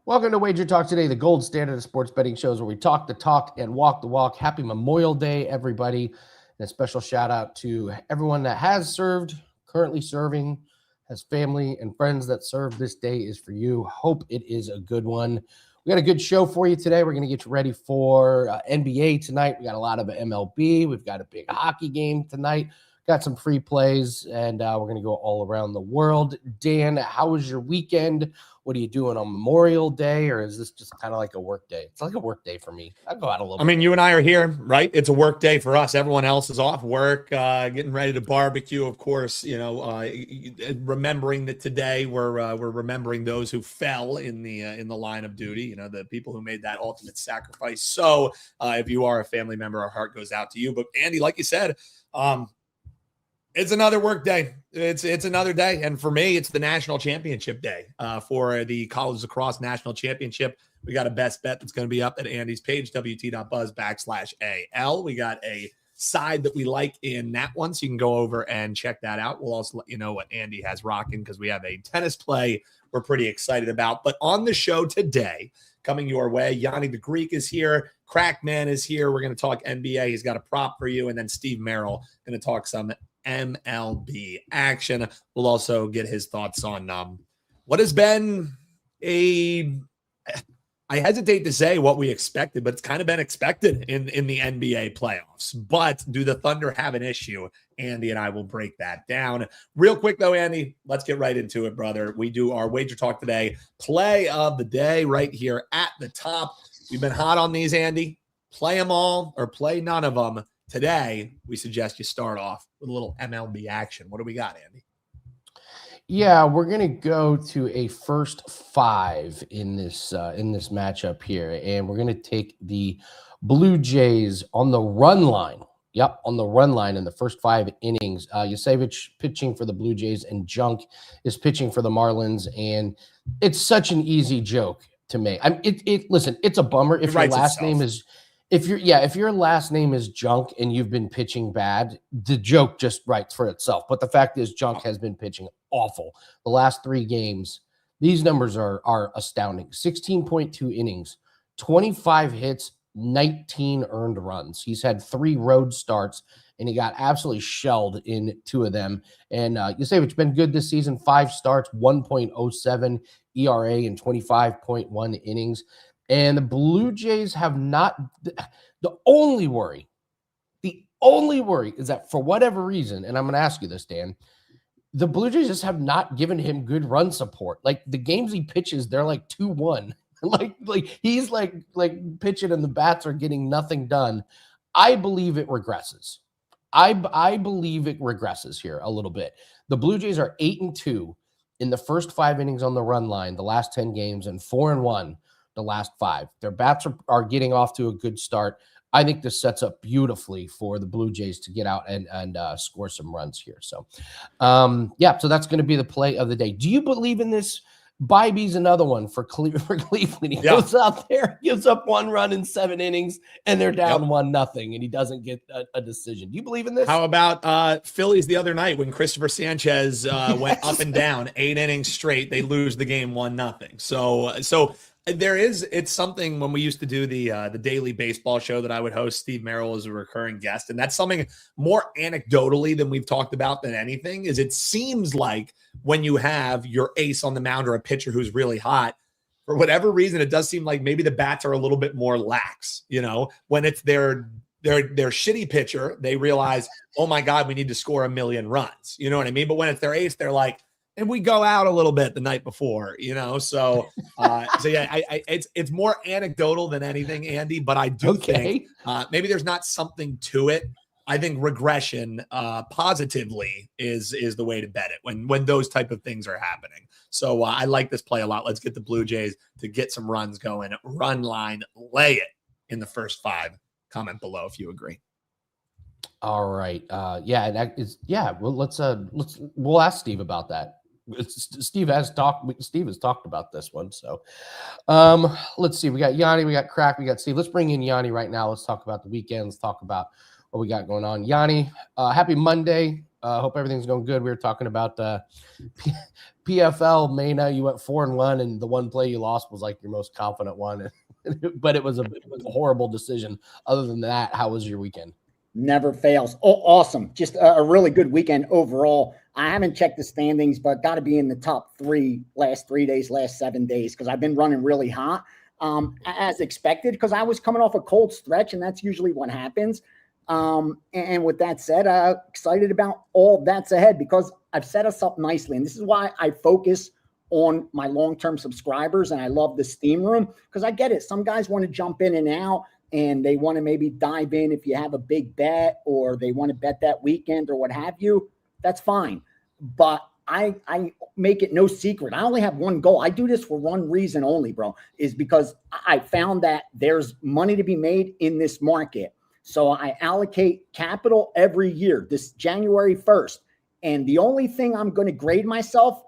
Welcome to Wager Talk Today, the gold standard of sports betting shows where we talk the talk and walk the walk. Happy Memorial Day, everybody. And a special shout out to everyone that has served, currently serving, has family and friends that serve. This day is for you. Hope it is a good one. We got a good show for you today. We're going to get you ready for NBA tonight. We got a lot of MLB. We've got a big hockey game tonight. Got some free plays, and we're going to go all around the world. Dan, how was your weekend? What are you doing on Memorial Day, or is this just kind of like a work day? It's like a work day for me. I go out a little bit. I mean, you and I are here, right? It's a work day for us. Everyone else is off work, getting ready to barbecue, of course, remembering that today we're remembering those who fell in the line of duty, the people who made that ultimate sacrifice. So if you are a family member, our heart goes out to you. But Andy, like you said, it's another work day. It's another day. And for me, it's the national championship day for the College Lacrosse National Championship. We got a best bet that's going to be up at Andy's page, wt.buzz/AL. We got a side that we like in that one, so you can go over and check that out. We'll also let you know what Andy has rocking because we have a tennis play we're pretty excited about. But on the show today, coming your way, Yanni the Greek is here. Crackman is here. We're going to talk NBA. He's got a prop for you. And then Steve Merrill going to talk some MLB action. We'll also get his thoughts on what has been I hesitate to say what we expected, but it's kind of been expected in the NBA playoffs. But do the Thunder have an issue? Andy and I will break that down. Real quick, though, Andy, let's get right into it, brother. We do our Wager Talk Today play of the day right here at the top. We've been hot on these, Andy. Play them all or play none of them. Today, we suggest you start off with a little MLB action. What do we got, Andy? Yeah, we're going to go to a first five in this matchup here, and we're going to take the Blue Jays on the run line. Yep, on the run line in the first 5 innings. Yasevich pitching for the Blue Jays, and Junk is pitching for the Marlins, and it's such an easy joke to make. Listen, it's a bummer if your last name is. If your last name is Junk and you've been pitching bad, the joke just writes for itself. But the fact is, Junk has been pitching awful. The last 3 games, these numbers are astounding. 16.2 innings, 25 hits, 19 earned runs. He's had 3 road starts, and he got absolutely shelled in 2 of them. And Yasevich been good this season. 5 starts, 1.07 ERA in 25.1 innings. And the Blue Jays have not – the only worry is that for whatever reason, and I'm going to ask you this, Dan, the Blue Jays just have not given him good run support. Like, the games he pitches, they're like 2-1. like he's like pitching and the bats are getting nothing done. I believe it regresses. I believe it regresses here a little bit. The Blue Jays are 8-2 in the first 5 innings on the run line, the last 10 games, and 4-1 the last 5. Their bats are getting off to a good start. I think this sets up beautifully for the Blue Jays to get out and score some runs here. So, so that's going to be the play of the day. Do you believe in this? Bybee's another one for Cleveland. He goes out there, gives up 1 run in 7 innings, and they're down 1-0, and he doesn't get a decision. Do you believe in this? How about Phillies the other night when Christopher Sanchez went up and down 8 innings straight? They lose the game 1-0. So it's something when we used to do the daily baseball show that I would host. Steve Merrill as a recurring guest, and that's something more anecdotally than we've talked about than anything. Is it seems like when you have your ace on the mound or a pitcher who's really hot, for whatever reason, it does seem like maybe the bats are a little bit more lax. When it's their shitty pitcher, they realize, oh my God, we need to score 1 million runs. You know what I mean? But when it's their ace, they're like, and we go out a little bit the night before, So it's more anecdotal than anything, Andy. But I do think maybe there's not something to it. I think regression positively is the way to bet it when those type of things are happening. So I like this play a lot. Let's get the Blue Jays to get some runs going. Run line, lay it in the first 5. Comment below if you agree. All right. We'll ask Steve about that. Steve has talked about this one. So let's see. We got Yanni, we got Crack, we got Steve. Let's bring in Yanni right now. Let's talk about the weekend. Let's talk about what we got going on. Yanni, happy Monday. Hope everything's going good. We were talking about PFL Mena. You went 4-1, and the one play you lost was like your most confident one, but it was a horrible decision. Other than that, how was your weekend? Never fails. Oh, awesome. Just a really good weekend overall. I haven't checked the standings, but got to be in the top 3 last 3 days, last 7 days, because I've been running really hot, as expected, because I was coming off a cold stretch, and that's usually what happens. And with that said, excited about all that's ahead, because I've set us up nicely. And this is why I focus on my long-term subscribers, and I love the Steam Room, because I get it. Some guys want to jump in and out, and they want to maybe dive in if you have a big bet, or they want to bet that weekend or what have you. That's fine. But I make it no secret. I only have one goal. I do this for one reason only, bro, is because I found that there's money to be made in this market. So I allocate capital every year, this January 1st. And the only thing I'm going to grade myself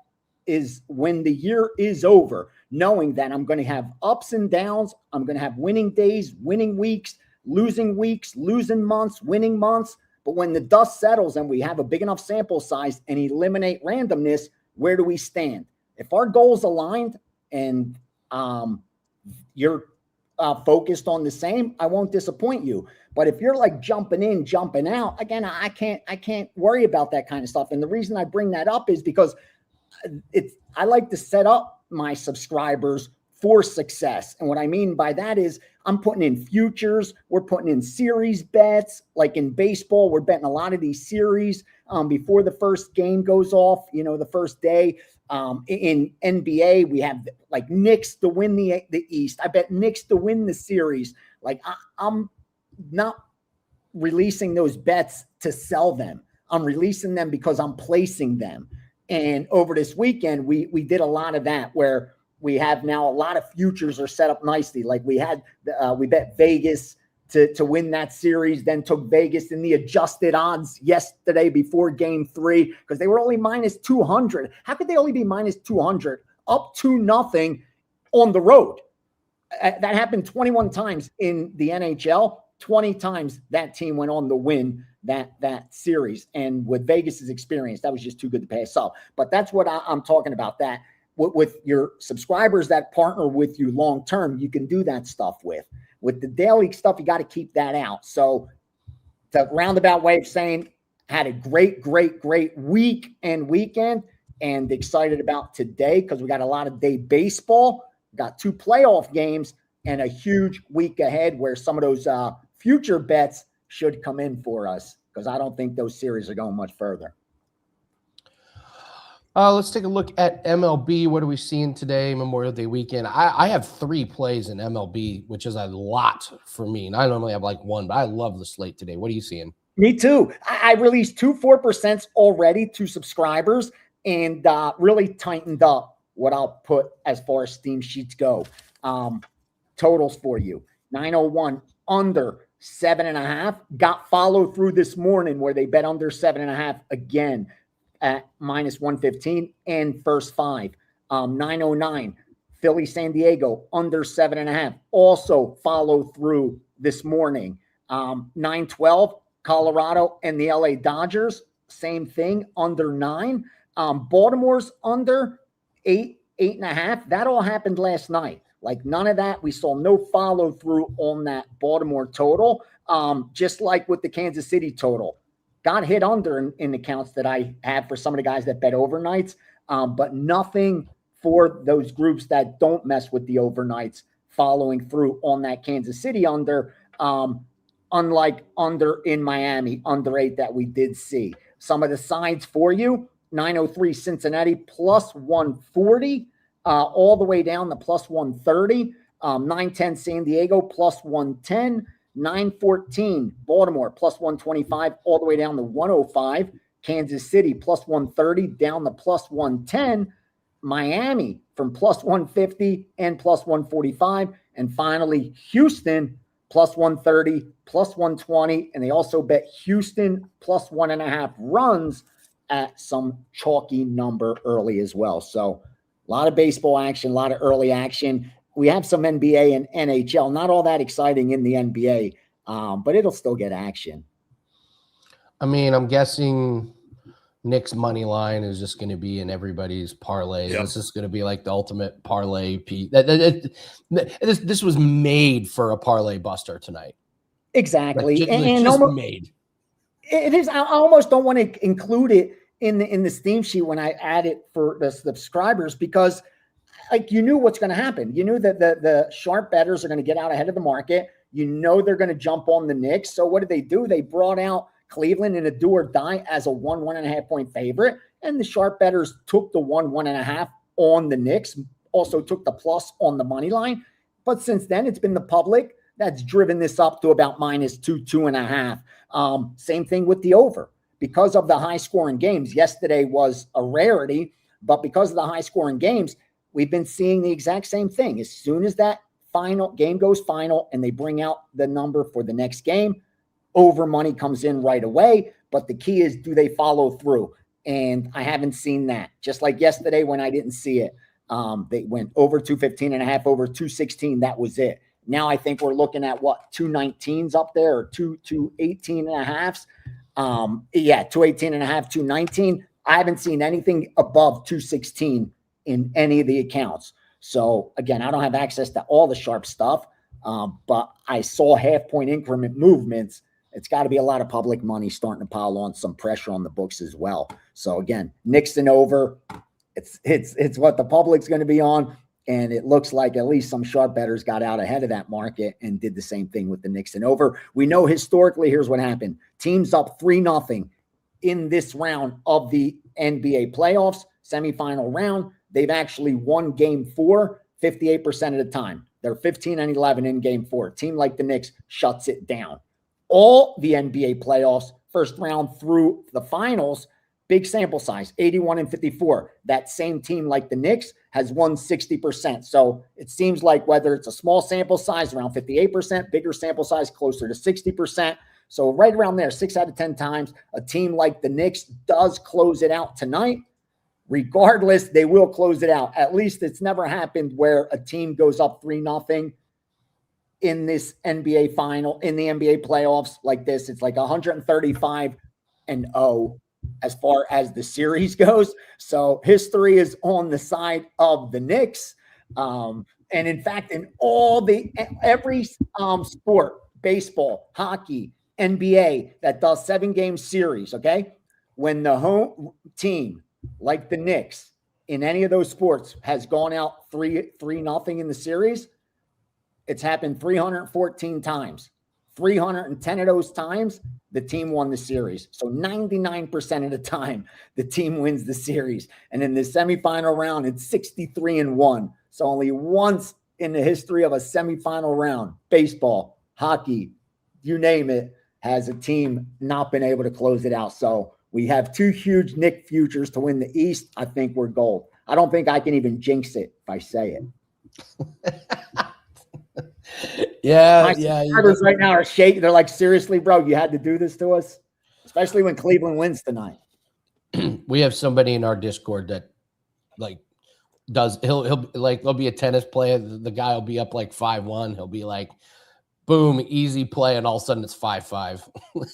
is when the year is over, knowing that I'm going to have ups and downs. I'm going to have winning days, winning weeks, losing months, winning months. But when the dust settles and we have a big enough sample size and eliminate randomness, where do we stand? If our goals aligned and you're focused on the same, I won't disappoint you. But if you're like jumping in, jumping out, again, I can't worry about that kind of stuff. And the reason I bring that up is because I like to set up my subscribers for success. And what I mean by that is I'm putting in futures. We're putting in series bets. Like in baseball, we're betting a lot of these series before the first game goes off, the first day. In NBA, we have like Knicks to win the East. I bet Knicks to win the series. Like I'm not releasing those bets to sell them. I'm releasing them because I'm placing them. And over this weekend, we did a lot of that, where we have now a lot of futures are set up nicely. Like we bet Vegas to win that series, then took Vegas in the adjusted odds yesterday before game 3, because they were only minus 200. How could they only be minus 200 up 2-0 on the road? That happened 21 times in the NHL. 20 times that team went on to win that series. And with Vegas's experience, that was just too good to pass up. But that's what I'm talking about, that with your subscribers that partner with you long term, you can do that stuff with. With the daily stuff, you got to keep that out. So the roundabout way of saying, had a great week and weekend, and excited about today because we got a lot of day baseball, got 2 playoff games, and a huge week ahead where some of those future bets should come in for us, because I don't think those series are going much further. Let's take a look at MLB. What are we seeing today, Memorial Day weekend? I have 3 plays in MLB, which is a lot for me. And I normally have like 1, but I love the slate today. What are you seeing? Me too. I released 2 4% already to subscribers, and really tightened up what I'll put as far as Steam sheets go. Totals for you. 901 under 7.5. Got follow through this morning where they bet under 7.5 again at minus 115, and first 5. 909 Philly San Diego under 7.5. Also follow through this morning. 912 Colorado and the LA Dodgers. Same thing, under 9. Baltimore's under 8.5. That all happened last night. Like none of that. We saw no follow through on that Baltimore total. Just like with the Kansas City total, got hit under in the counts that I have for some of the guys that bet overnights, but nothing for those groups that don't mess with the overnights following through on that Kansas City under, unlike under in Miami, under 8 that we did see. Some of the sides for you: 903 Cincinnati plus 140. All the way down to plus 130, 910 San Diego plus 110, 914 Baltimore plus 125, all the way down to 105, Kansas City plus 130, down to plus 110, Miami from plus 150 and plus 145, and finally Houston plus 130, plus 120, and they also bet Houston plus 1.5 runs at some chalky number early as well. So a lot of baseball action, a lot of early action. We have some NBA and NHL. Not all that exciting in the NBA, but it'll still get action. I mean, I'm guessing Knicks money line is just going to be in everybody's parlay. Yep. This is going to be like the ultimate parlay piece. This was made for a parlay buster tonight. Exactly. Like, and just almost, made. It is. I almost don't want to include it in the Steam sheet when I add it for the subscribers, because like you knew what's going to happen. You knew that the sharp bettors are going to get out ahead of the market. You know they're going to jump on the Knicks. So what did they do? They brought out Cleveland in a do or die as a 1.5 point favorite. And the sharp bettors took the 1.5 on the Knicks, also took the plus on the money line. But since then, it's been the public that's driven this up to about -2, 2.5. Same thing with the over. Because of the high scoring games, yesterday was a rarity, but because of the high scoring games, we've been seeing the exact same thing. As soon as that final game goes final and they bring out the number for the next game, over money comes in right away. But the key is, do they follow through? And I haven't seen that. Just like yesterday when I didn't see it, they went over 215.5, over 216. That was it. Now I think we're looking at what, 219s up there, or 218.5s. 218.5, 219. I haven't seen anything above 216 in any of the accounts. So again, I don't have access to all the sharp stuff, but I saw half-point increment movements. It's got to be a lot of public money starting to pile on, some pressure on the books as well. So again, Nixon over. It's what the public's going to be on. And it looks like at least some sharp bettors got out ahead of that market and did the same thing with the Nixon over. We know historically, here's what happened. Teams up 3-0 in this round of the NBA playoffs, semifinal round. They've actually won game 4 58% of the time. They're 15-11 in game 4. A team like the Knicks shuts it down. All the NBA playoffs, first round through the finals, big sample size, 81-54. That same team like the Knicks has won 60%. So it seems like whether it's a small sample size, around 58%, bigger sample size, closer to 60%. So right around there, 6 out of 10 times, a team like the Knicks does close it out tonight. Regardless, they will close it out. At least it's never happened where a team goes up 3-0 in this NBA final, in the NBA playoffs like this. It's like 135-0 as far as the series goes. So history is on the side of the Knicks. And in fact, in every sport, baseball, hockey, NBA, that does 7-game series, okay? When the home team, like the Knicks, in any of those sports has gone out 3-0 in the series, it's happened 314 times. 310 of those times, the team won the series. So 99% of the time, the team wins the series. And in the semifinal round, it's 63-1. So only once in the history of a semifinal round, baseball, hockey, you name it, has a team not been able to close it out. So we have 2 huge Knick futures to win the East. I think we're gold. I don't think I can even jinx it if I say it. Yeah. Subscribers right now are shaking. They're like, seriously, bro, you had to do this to us? Especially when Cleveland wins tonight. We have somebody in our Discord that like he'll be a tennis player. The guy will be up like 5-1. He'll be like, boom, easy play, and all of a sudden it's 5-5.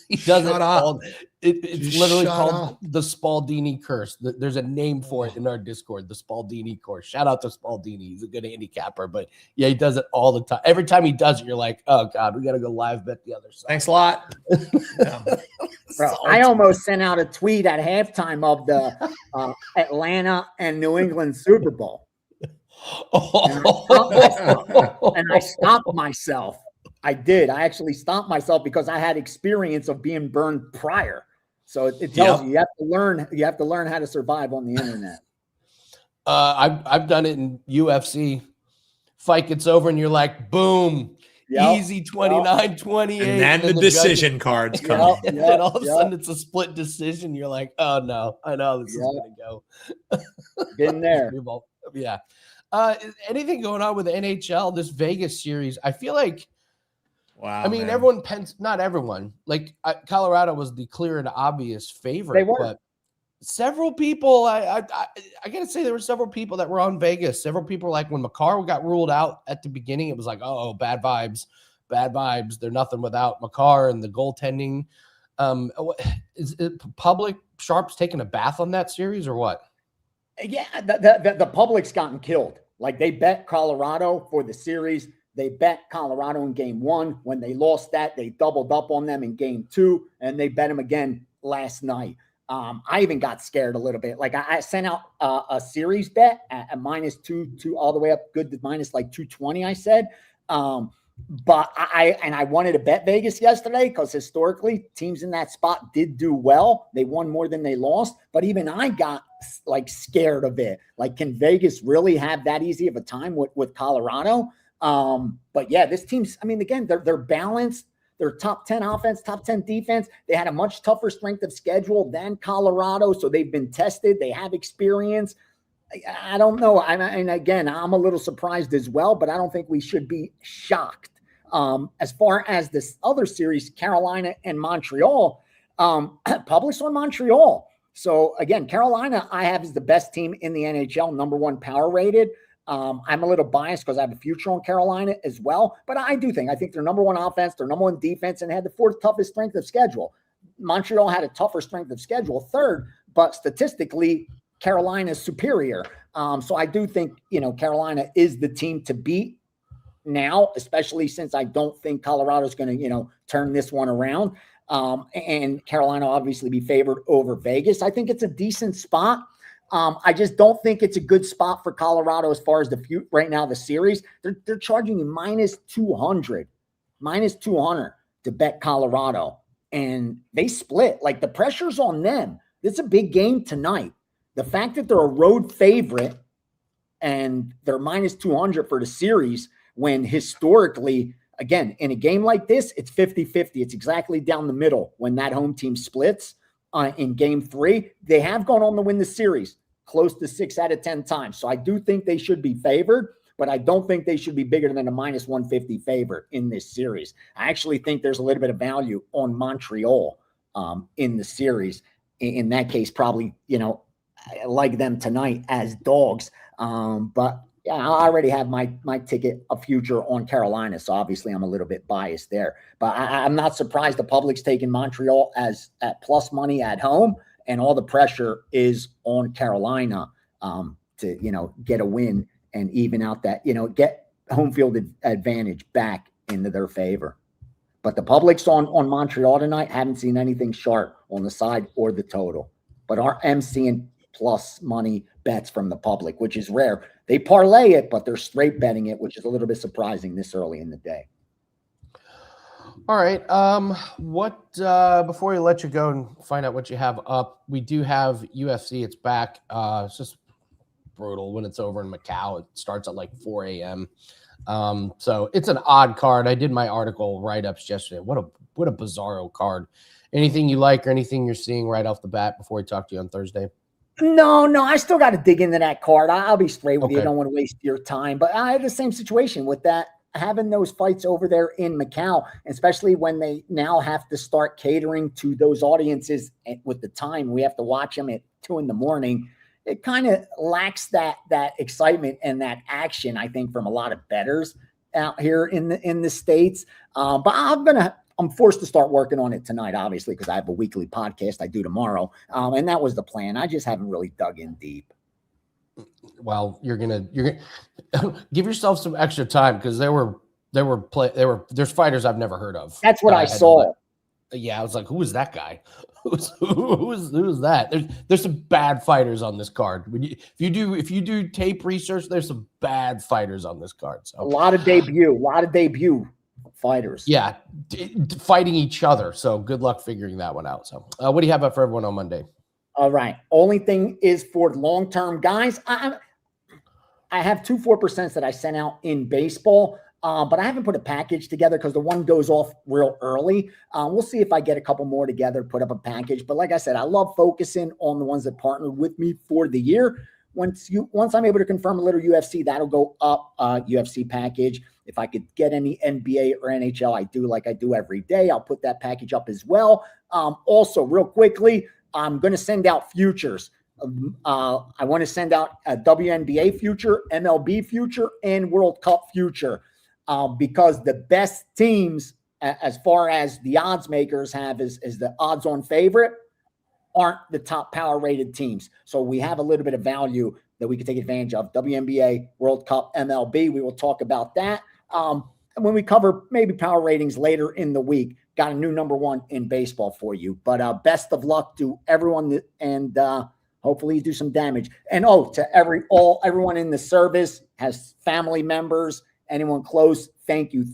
He does it all. It's literally called the Spaldini curse. There's a name for it in our Discord, the Spaldini curse. Shout out to Spaldini. He's a good handicapper, but yeah, he does it all the time. Every time he does it, you're like, oh God, we got to go live bet the other side. Thanks a lot. Yeah. Bro, I almost sent out a tweet at halftime of the Atlanta and New England Super Bowl. And I stopped myself. I did. I actually stopped myself because I had experience of being burned prior. So it tells you have to learn. You have to learn how to survive on the internet. I've done it in UFC. Fight gets over, and you're like, boom, easy 29-28. And then the decision cards come. And then all of a sudden it's a split decision. You're like, oh no, I know this is gonna go. Been there. Yeah. Anything going on with the NHL? This Vegas series? I feel like. Wow. I mean, everyone, not everyone. Like Colorado was the clear and obvious favorite. They were. But several people, I gotta say, there were several people that were on Vegas. Several people, like when Makar got ruled out at the beginning, it was like, oh, bad vibes. They're nothing without Makar and the goaltending. Is it public sharps taking a bath on that series or what? Yeah, the public's gotten killed. Like they bet Colorado for the series. They bet Colorado in game 1. When they lost that, they doubled up on them in game 2, and they bet them again last night. I even got scared a little bit. Like I sent out a series bet at -2 all the way up good to minus like 220, I said. But I wanted to bet Vegas yesterday because historically teams in that spot did do well. They won more than they lost. But even I got like scared of it. Like, can Vegas really have that easy of a time with Colorado? But yeah, this team's, I mean, again, they're balanced. They're top 10 offense, top 10 defense. They had a much tougher strength of schedule than Colorado. So they've been tested. They have experience. I don't know. And again, I'm a little surprised as well, but I don't think we should be shocked. As far as this other series, Carolina and Montreal, published on Montreal. So again, Carolina, I have as the best team in the NHL, #1 power rated. I'm a little biased because I have a future on Carolina as well, but I think they're #1 offense, they're #1 defense, and had the 4th toughest strength of schedule. Montreal had a tougher strength of schedule, 3rd, but statistically, Carolina's superior. So I do think, Carolina is the team to beat now, especially since I don't think Colorado's going to, turn this one around. And Carolina obviously be favored over Vegas. I think it's a decent spot. I just don't think it's a good spot for Colorado as far as right now, the series. They're charging you -200 to bet Colorado. And they split. Like, the pressure's on them. It's a big game tonight. The fact that they're a road favorite and they're -200 for the series, when historically, again, in a game like this, it's 50-50. It's exactly down the middle when that home team splits in game 3. They have gone on to win the series close to 6 out of 10 times. So I do think they should be favored, but I don't think they should be bigger than a -150 favorite in this series. I actually think there's a little bit of value on Montreal in the series. In that case, probably, I like them tonight as dogs. But yeah, I already have my ticket, a future on Carolina. So obviously I'm a little bit biased there, but I'm not surprised the public's taking Montreal at plus money at home, and all the pressure is on Carolina to, get a win and even out that, get home field advantage back into their favor. But the public's on Montreal tonight. Haven't seen anything sharp on the side or the total, but I'm seeing plus money bets from the public, which is rare. They parlay it, but they're straight betting it, which is a little bit surprising this early in the day. All right. Before we let you go and find out what you have up, we do have UFC. It's back. It's just brutal when it's over in Macau. It starts at like 4 a.m. So it's an odd card. I did my article write-ups yesterday. What a bizarro card. Anything you like or anything you're seeing right off the bat before we talk to you on Thursday? No, I still got to dig into that card. I'll be straight with you. I Okay. don't want to waste your time, but I have the same situation with that, having those fights over there in Macau, especially when they now have to start catering to those audiences with the time. We have to watch them at 2 a.m. It kind of lacks that excitement and that action, I think, from a lot of bettors out here in the States. But I'm forced to start working on it tonight, obviously, because I have a weekly podcast I do tomorrow. And that was the plan. I just haven't really dug in deep. Well, you're gonna give yourself some extra time, because there's fighters I've never heard of. That's what I saw. Yeah, I was like, who is that guy? Who's that? There's some bad fighters on this card. If you do tape research, there's some bad fighters on this card. So A lot of debut fighters. yeah, fighting each other. So good luck figuring that one out. So what do you have up for everyone on Monday? All right. Only thing is for long-term guys. I have 2 4% that I sent out in baseball, but I haven't put a package together because the one goes off real early. We'll see if I get a couple more together, put up a package. But like I said, I love focusing on the ones that partnered with me for the year. Once I'm able to confirm a little UFC, that'll go up UFC package. If I could get any NBA or NHL, I do like I do every day. I'll put that package up as well. Also, real quickly, I'm going to send out futures. I want to send out a WNBA future, MLB future, and World Cup future because the best teams as far as the odds makers have is the odds on favorite aren't the top power rated teams. So we have a little bit of value that we can take advantage of. WNBA, World Cup, MLB. We will talk about that. When we cover maybe power ratings later in the week, got a new number one in baseball for you. But best of luck to everyone, and hopefully you do some damage. And to everyone in the service, has family members, anyone close, thank you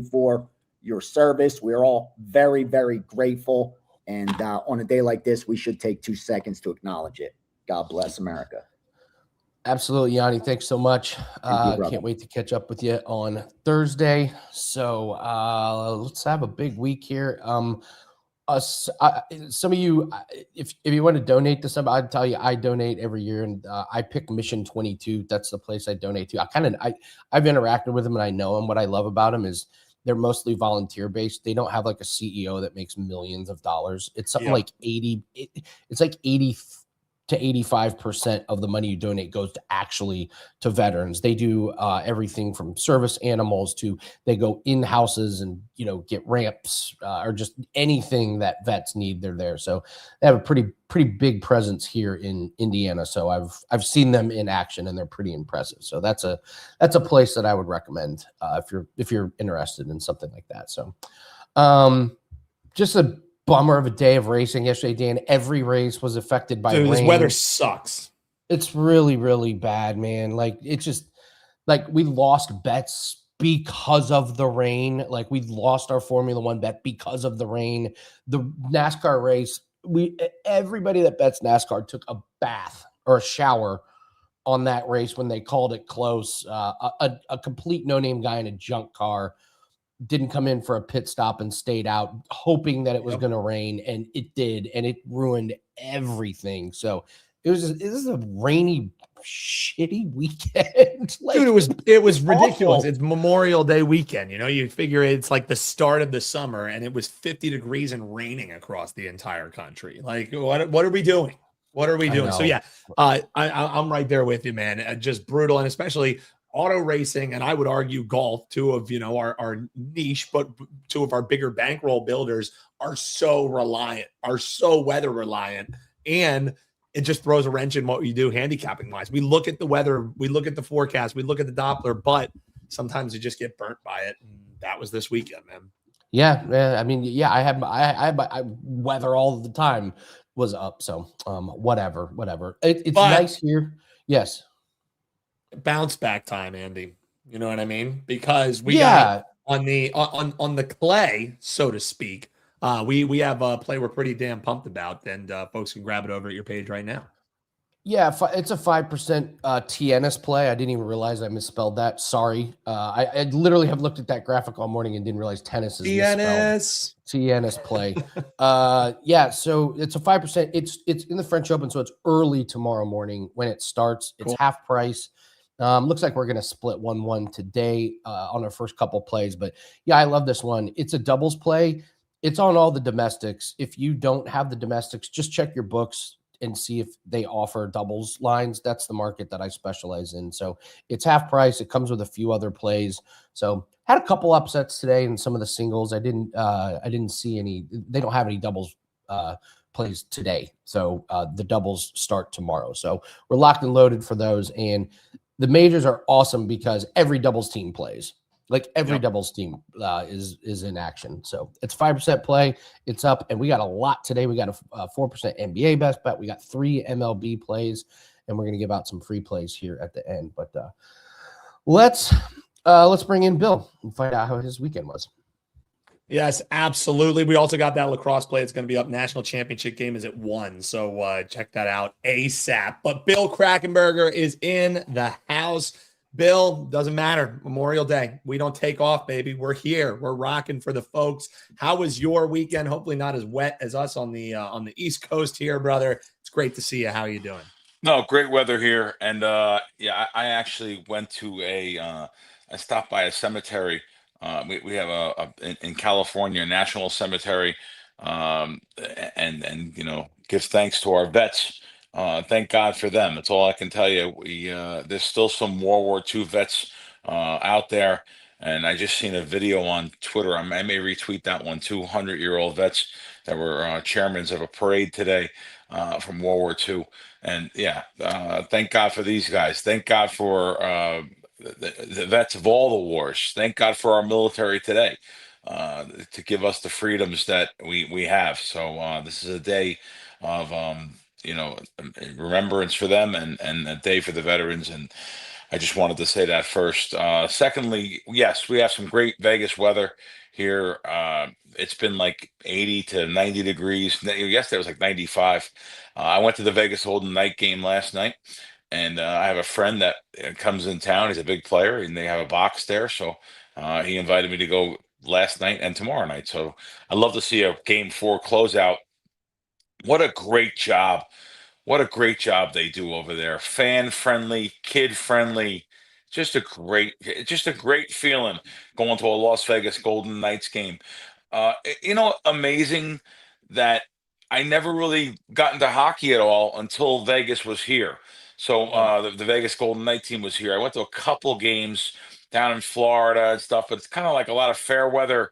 for your service. We're all very, very grateful. And on a day like this, we should take 2 seconds to acknowledge it. God bless America. Absolutely, Yanni. Thanks so much. Can't wait to catch up with you on Thursday. So let's have a big week here. Some of you, if you want to donate to somebody, I'd tell you I donate every year, and I pick Mission 22. That's the place I donate to. I've interacted with them and I know them. What I love about them is they're mostly volunteer based. They don't have like a CEO that makes millions of dollars. It's something like 80 to 85% of the money you donate goes to veterans. They do everything from service animals to they go in houses and, get ramps or just anything that vets need. They're there. So they have a pretty big presence here in Indiana. So I've seen them in action and they're pretty impressive. So that's a place that I would recommend if you're interested in something like that. So just a bummer of a day of racing yesterday, Dan. Every race was affected by rain. This weather sucks. It's really, really bad, man. Like, it's just like we lost bets because of the rain. Like, we lost our Formula One bet because of the rain. The NASCAR race, everybody that bets NASCAR took a bath or a shower on that race when they called it close. A complete no-name guy in a junk car didn't come in for a pit stop and stayed out hoping that it was going to rain, and it did, and it ruined everything. So this is a rainy, shitty weekend. Dude, it was ridiculous. It's Memorial Day weekend. You figure it's like the start of the summer, and it was 50 degrees and raining across the entire country. Like, what are we doing? What are we doing? So yeah, I'm right there with you, man. Just brutal, and especially auto racing, and I would argue golf, two of our niche, but two of our bigger bankroll builders are so weather reliant, and it just throws a wrench in what you do handicapping wise. We look at the weather, we look at the forecast, we look at the Doppler, but sometimes you just get burnt by it. And that was this weekend, man. Yeah, man. I mean, yeah, I weather all the time was up. So whatever. It's nice here. Yes. Bounce back time, Andy. You know what I mean? Because we got on the clay, so to speak. We have a play we're pretty damn pumped about, and folks can grab it over at your page right now. Yeah, it's a 5% TNS play. I didn't even realize I misspelled that. Sorry. I literally have looked at that graphic all morning and didn't realize tennis is misspelled. TNS play. Yeah, so it's a 5%. It's in the French Open, so it's early tomorrow morning when it starts. It's half price. Looks like we're going to split 1-1 today on our first couple plays. But yeah, I love this one. It's a doubles play. It's on all the domestics. If you don't have the domestics, just check your books and see if they offer doubles lines. That's the market that I specialize in. So it's half price. It comes with a few other plays. So had a couple upsets today in some of the singles. I didn't see any. They don't have any doubles plays today. So the doubles start tomorrow. So we're locked and loaded for those. And the majors are awesome because every doubles team plays. Like every doubles team is in action. So it's 5% play. It's up, and we got a lot today. We got a 4% NBA best bet. We got 3 MLB plays, and we're gonna give out some free plays here at the end. But let's bring in Bill and find out how his weekend was. Yes, absolutely. We also got that lacrosse play. It's going to be up. National championship game is at 1. So check that out ASAP. But Bill Krakenberger is in the house. Bill, doesn't matter. Memorial Day. We don't take off, baby. We're here. We're rocking for the folks. How was your weekend? Hopefully not as wet as us on the East Coast here, brother. It's great to see you. How are you doing? No, great weather here. And I actually went to I stopped by a cemetery. We have in California, a national cemetery, and give thanks to our vets. Thank God for them. That's all I can tell you. There's still some World War II vets out there, And I just seen a video on Twitter. I may retweet that one. 200-year-old vets that were chairmans of a parade today from World War II. And yeah, thank God for these guys. Thank God for the vets of all the wars. Thank God for our military today to give us the freedoms that we have. So this is a day of remembrance for them, and a day for the veterans. And I just wanted to say that first. Secondly, yes, we have some great Vegas weather here. It's been like 80 to 90 degrees. Yesterday was like 95. I went to the Vegas Golden Knight game last night, and I have a friend that comes in town. He's a big player, and they have a box there. So he invited me to go last night and tomorrow night. So I'd love to see a game 4 closeout. What a great job. What a great job they do over there. Fan friendly, kid friendly. Just a great feeling going to a Las Vegas Golden Knights game. Amazing that I never really got into hockey at all until Vegas was here. So the Vegas Golden Knight team was here. I went to a couple games down in Florida and stuff, but it's kind of like a lot of fair weather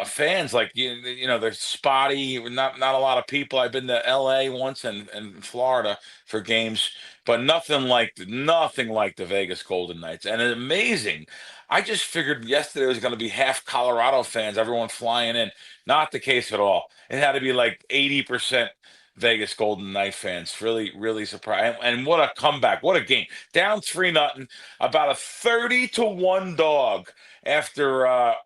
fans. Like they're spotty, not a lot of people. I've been to LA once and Florida for games, but nothing like the Vegas Golden Knights. And it's amazing. I just figured yesterday was going to be half Colorado fans, everyone flying in. Not the case at all. It had to be like 80% Vegas Golden Knight fans. Really, really surprised. And what a comeback. What a game. Down 3-0, about a 30-1 dog after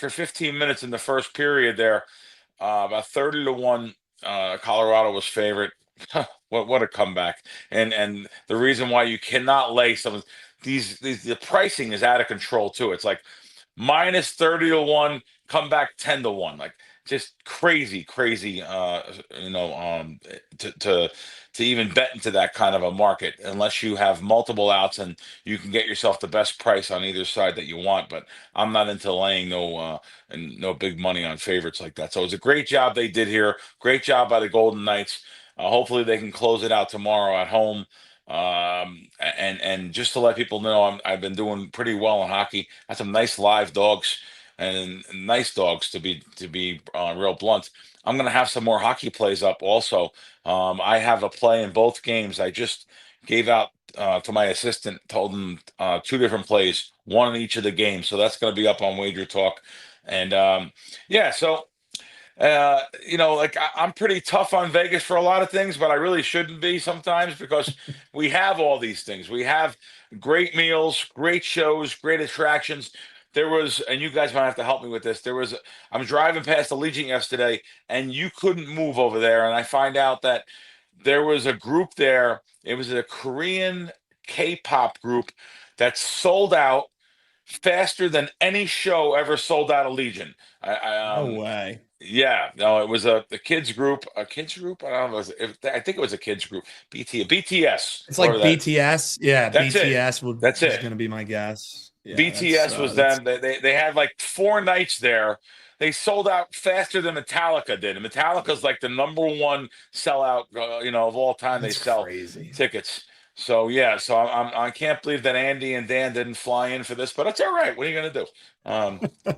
15 minutes in the first period there. About 30-1, Colorado was favorite. What a comeback. And the reason why you cannot lay some of these the pricing is out of control too. It's like minus 30-1, come back 10-1. Like just crazy, to even bet into that kind of a market unless you have multiple outs and you can get yourself the best price on either side that you want. But I'm not into laying no big money on favorites like that. So it was a great job they did here. Great job by the Golden Knights. Hopefully they can close it out tomorrow at home. And just to let people know, I've been doing pretty well in hockey. Got some nice live dogs and nice dogs to be real blunt. I'm gonna have some more hockey plays up also. I have a play in both games. I just gave out to my assistant, told him 2 different plays, one in each of the games. So that's gonna be up on Wager Talk. And yeah, so like I'm pretty tough on Vegas for a lot of things, but I really shouldn't be sometimes because we have all these things. We have great meals, great shows, great attractions. There was, and you guys might have to help me with this. I'm driving past Allegiant yesterday, and you couldn't move over there. And I find out that there was a group there. It was a Korean K-pop group that sold out faster than any show ever sold out Allegiant. No way. Yeah, no, it was a kids group. A kids group? I don't know. I think it was a kids group. BTS. It's like BTS. Yeah, That's it. BTS That's is it. going to be my guess. Yeah, BTS was them. They had like 4 nights there. They sold out faster than Metallica did. And Metallica's like the #1 sellout, of all time. That's they sell crazy tickets. So yeah, so I can't believe that Andy and Dan didn't fly in for this, but it's all right. What are you gonna do?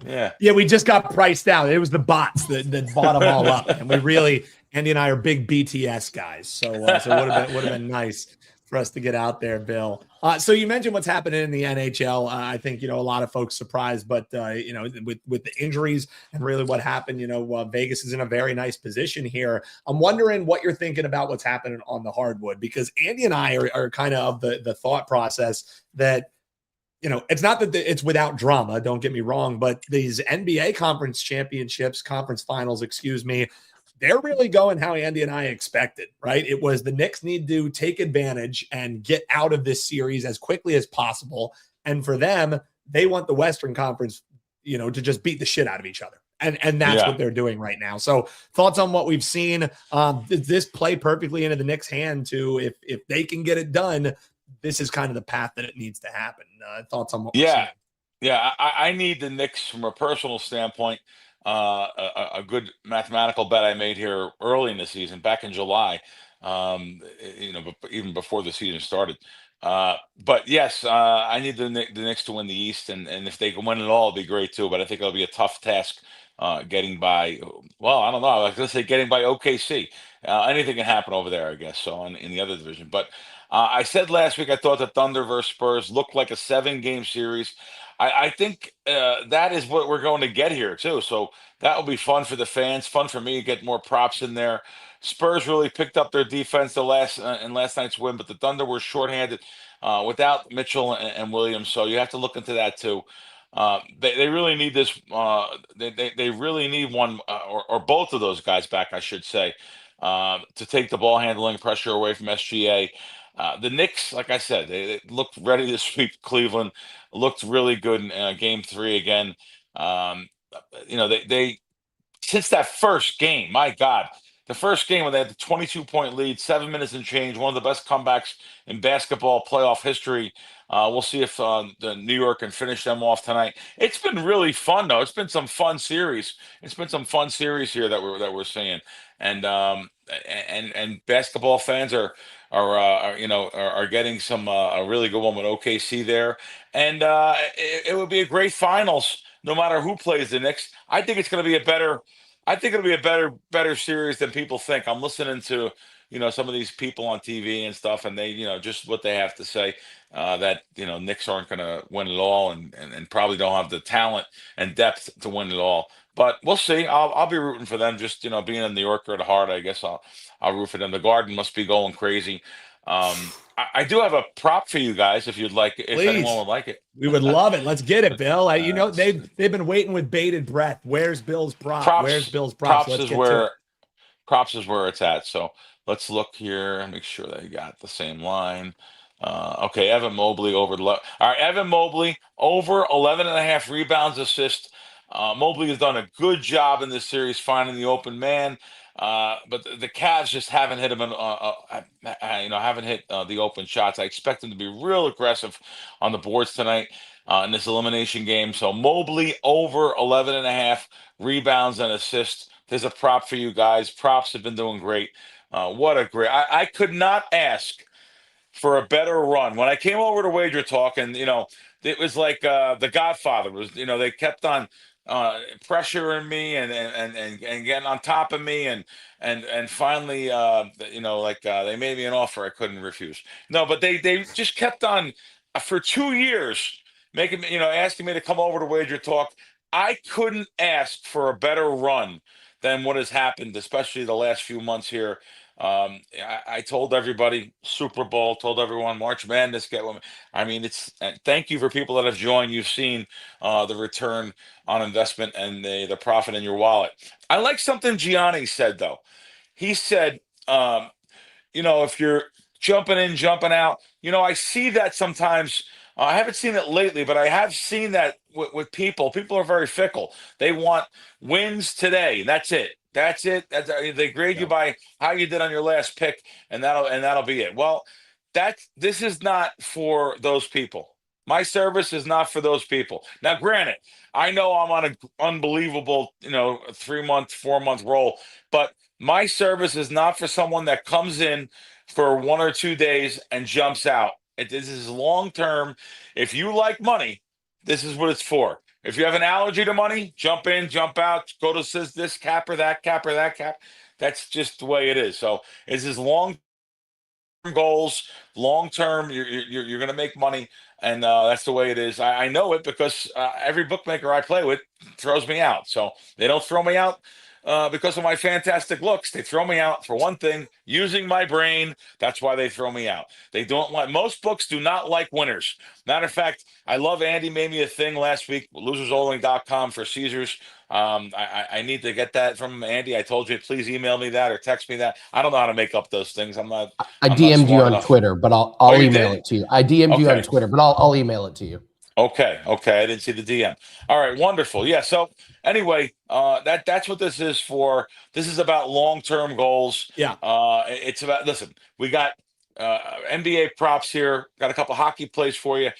Yeah. Yeah, we just got priced out. It was the bots that bought them all up, and Andy and I are big BTS guys. So it would have been nice for us to get out there, Bill. So you mentioned what's happening in the NHL. I think a lot of folks surprised, but with the injuries and really what happened, Vegas is in a very nice position here. I'm wondering what you're thinking about what's happening on the hardwood, because Andy and I are kind of the thought process that it's not that it's without drama. Don't get me wrong, but these NBA conference finals, they're really going how Andy and I expected, right? It was the Knicks need to take advantage and get out of this series as quickly as possible. And for them, they want the Western Conference, to just beat the shit out of each other. And that's what they're doing right now. So thoughts on what we've seen? Does this play perfectly into the Knicks' hand too? If they can get it done, this is kind of the path that it needs to happen. Thoughts on what we're seeing? Yeah. I need the Knicks from a personal standpoint. A good mathematical bet I made here early in the season, back in July, but even before the season started. But yes, I need the Knicks to win the East, and if they can win it all, it'd be great too. But I think it'll be a tough task getting by. Well, I don't know. I was gonna say getting by OKC. Anything can happen over there, I guess. So in the other division, but I said last week I thought the Thunder versus Spurs looked like a 7-game series. I think that is what we're going to get here too. So that will be fun for the fans, fun for me to get more props in there. Spurs really picked up their defense in last night's win, but the Thunder were shorthanded without Mitchell and Williams. So you have to look into that too. They really need this. They really need one or both of those guys back, I should say, to take the ball handling pressure away from SGA. The Knicks, like I said, they looked ready to sweep Cleveland. Looked really good in Game 3 again. Um, they since that first game, my God, the first game when they had the 22-point lead, 7 minutes and change, one of the best comebacks in basketball playoff history. We'll see if the New York can finish them off tonight. It's been really fun though. It's been some fun series. It's been some fun series here that we're seeing, and basketball fans are getting some a really good one with OKC there, and it would be a great finals no matter who plays the Knicks. I think it's going to be a better. I think it'll be a better series than people think. I'm listening to some of these people on TV and stuff, and they just what they have to say that Knicks aren't going to win it all, and probably don't have the talent and depth to win it all. But we'll see. I'll be rooting for them. Just being a New Yorker at heart, I guess I'll root for them. The Garden must be going crazy. I do have a prop for you guys if you'd like, if anyone Please. would like it. We would love it. Let's get it, Bill. Let's see. They've been waiting with bated breath. Where's Bill's prop? Where's Props Bill's props? props Let's is get to it. where it's at. So let's look here and make sure they got the same line. Okay, Evan Mobley over all right, Evan Mobley over 11 and a half rebounds, assists. Mobley has done a good job in this series finding the open man. But the Cavs just haven't hit him haven't hit the open shots. I expect them to be real aggressive on the boards tonight in this elimination game. So Mobley over 11 and a half rebounds and assists. There's a prop for you guys. Props have been doing great. What a great! I could not ask for a better run. When I came over to Wager Talk, and it was like The Godfather was. They kept on pressuring me and getting on top of me, and finally, they made me an offer I couldn't refuse. No, but they just kept on for 2 years making me, asking me to come over to Wager Talk. I couldn't ask for a better run than what has happened, especially the last few months here. I told everybody Super Bowl, told everyone March Madness, get one. I mean, thank you for people that have joined. You've seen the return on investment and the profit in your wallet. I like something Gianni said though. He said, if you're jumping in, jumping out, I see that sometimes. I haven't seen it lately, but I have seen that with people. People are very fickle. They want wins today. That's it. That's it. They grade you by how you did on your last pick, and that'll be it. Well, this is not for those people. My service is not for those people. Now, granted, I know I'm on an unbelievable, 3-month, 4-month roll, but my service is not for someone that comes in for 1 or 2 days and jumps out. This is long term. If you like money, this is what it's for. If you have an allergy to money, jump in, jump out, go to this cap or that cap or that cap. That's just the way it is. So this is long goals, long term. You're going to make money, and that's the way it is. I know it because every bookmaker I play with throws me out. So they don't throw me out because of my fantastic looks. They throw me out for one thing, using my brain. That's why they throw me out. They don't like, most books do not like winners. Matter of fact, I love Andy made me a thing last week, losersonly.com for Caesars. I need to get that from Andy. I told you, please email me that or text me that. I don't know how to make up those things. I'm not DM'd you smart on enough. Twitter, but I'll you email did? it to you. I DM'd you on Okay. Twitter, but I'll email it to you. Okay. I didn't see the DM. All right, wonderful. Yeah. So anyway, that's what this is for. This is about long-term goals. Yeah. It's about, listen, we got NBA props here. Got a couple hockey plays for you.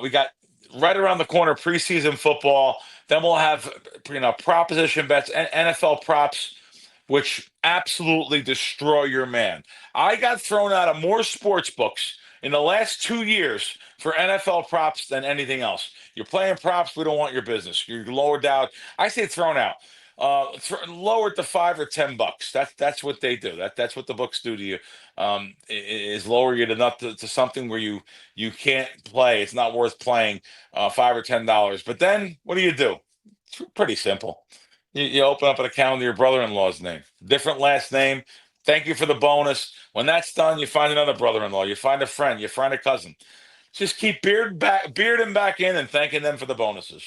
We got right around the corner preseason football. Then we'll have proposition bets and NFL props, which absolutely destroy your man. I got thrown out of more sports books in the last 2 years for NFL props than anything else. You're playing props, we don't want your business. You're lowered out. I say thrown out. Lowered to $5 or $10. That's what they do. That's what the books do to you. Is lower you to something where you can't play. It's not worth playing. $5 or $10. But then what do? It's pretty simple. You open up an account with your brother-in-law's name, different last name. Thank you for the bonus. When that's done, you find another brother-in-law. You find a friend. You find a cousin. Just keep bearding back in and thanking them for the bonuses.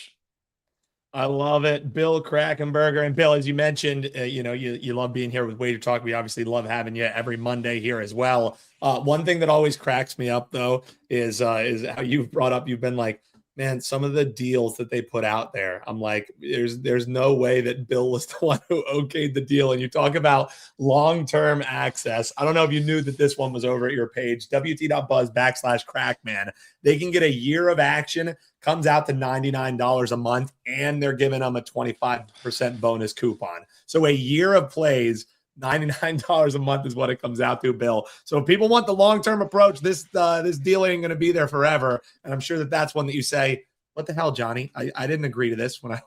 I love it. Bill Krakenberger. And Bill, as you mentioned, you love being here with WagerTalk. We obviously love having you every Monday here as well. One thing that always cracks me up, though, is how you've brought up, you've been like, man, some of the deals that they put out there, I'm like, there's no way that Bill was the one who okayed the deal. And you talk about long-term access. I don't know if you knew that this one was over at your page, wt.buzz/crackman. They can get a year of action, comes out to $99 a month, and they're giving them a 25% bonus coupon. So a year of plays, $99 a month is what it comes out to, Bill. So if people want the long-term approach, this deal ain't going to be there forever. And I'm sure that's one that you say, what the hell, Johnny? I didn't agree to this when I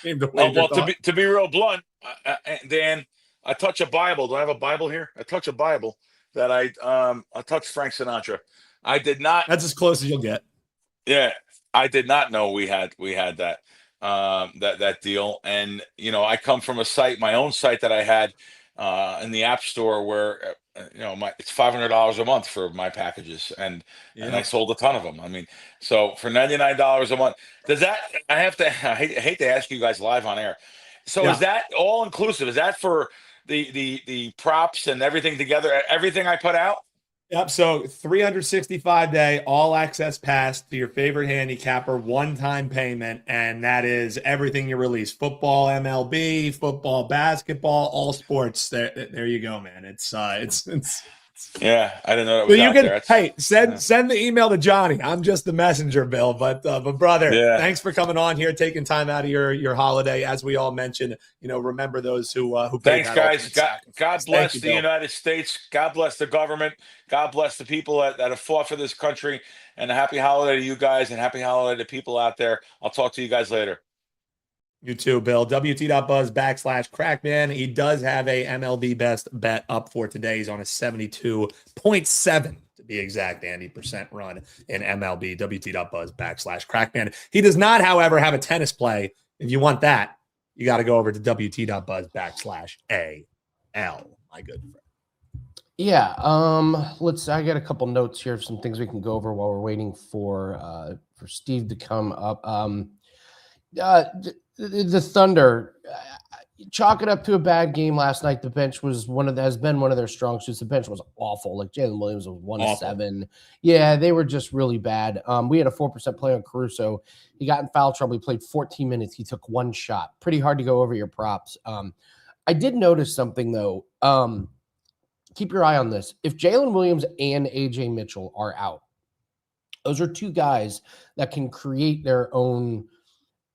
came to Wager Well, Talk. to be real blunt, Dan, I touch a Bible. Do I have a Bible here? I touch a Bible that I touched Frank Sinatra. I did not. That's as close as you'll get. Yeah, I did not know we had that that deal. And I come from a site, my own site that I had in the App Store where it's $500 a month for my packages, and I sold a ton of them. I mean, so for $99 a month, does that? I hate to ask you guys live on air. So is that all inclusive? Is that for the props and everything together? Everything I put out? Yep. So 365-day all access pass to your favorite handicapper, one-time payment, and that is everything you release: football, MLB, football, basketball, all sports. There you go, man. It's yeah. I didn't know it was you out can. there. Hey, send the email to Johnny. I'm just the messenger, Bill. But brother, thanks for coming on here, taking time out of your holiday. As we all mentioned, remember those who thanks, guys. God bless you, the Bill. United States. God bless the government. God bless the people that have fought for this country. And a happy holiday to you guys, and happy holiday to people out there. I'll talk to you guys later. You too, Bill. WT.buzz/crackman. He does have a MLB best bet up for today. He's on a 72.7 to be exact, Andy, percent run in MLB. WT.buzz/crackman. He does not, however, have a tennis play. If you want that, you got to go over to WT.buzz/AL, my good friend. Yeah, I got a couple notes here of some things we can go over while we're waiting for Steve to come up. The Thunder, chalk it up to a bad game last night. The bench has been one of their strong suits. The bench was awful. Like Jalen Williams was 1-7. Yeah, they were just really bad. We had a 4% play on Caruso. He got in foul trouble. He played 14 minutes. He took one shot. Pretty hard to go over your props. I did notice something though. Keep your eye on this. If Jalen Williams and AJ Mitchell are out, those are two guys that can create their own.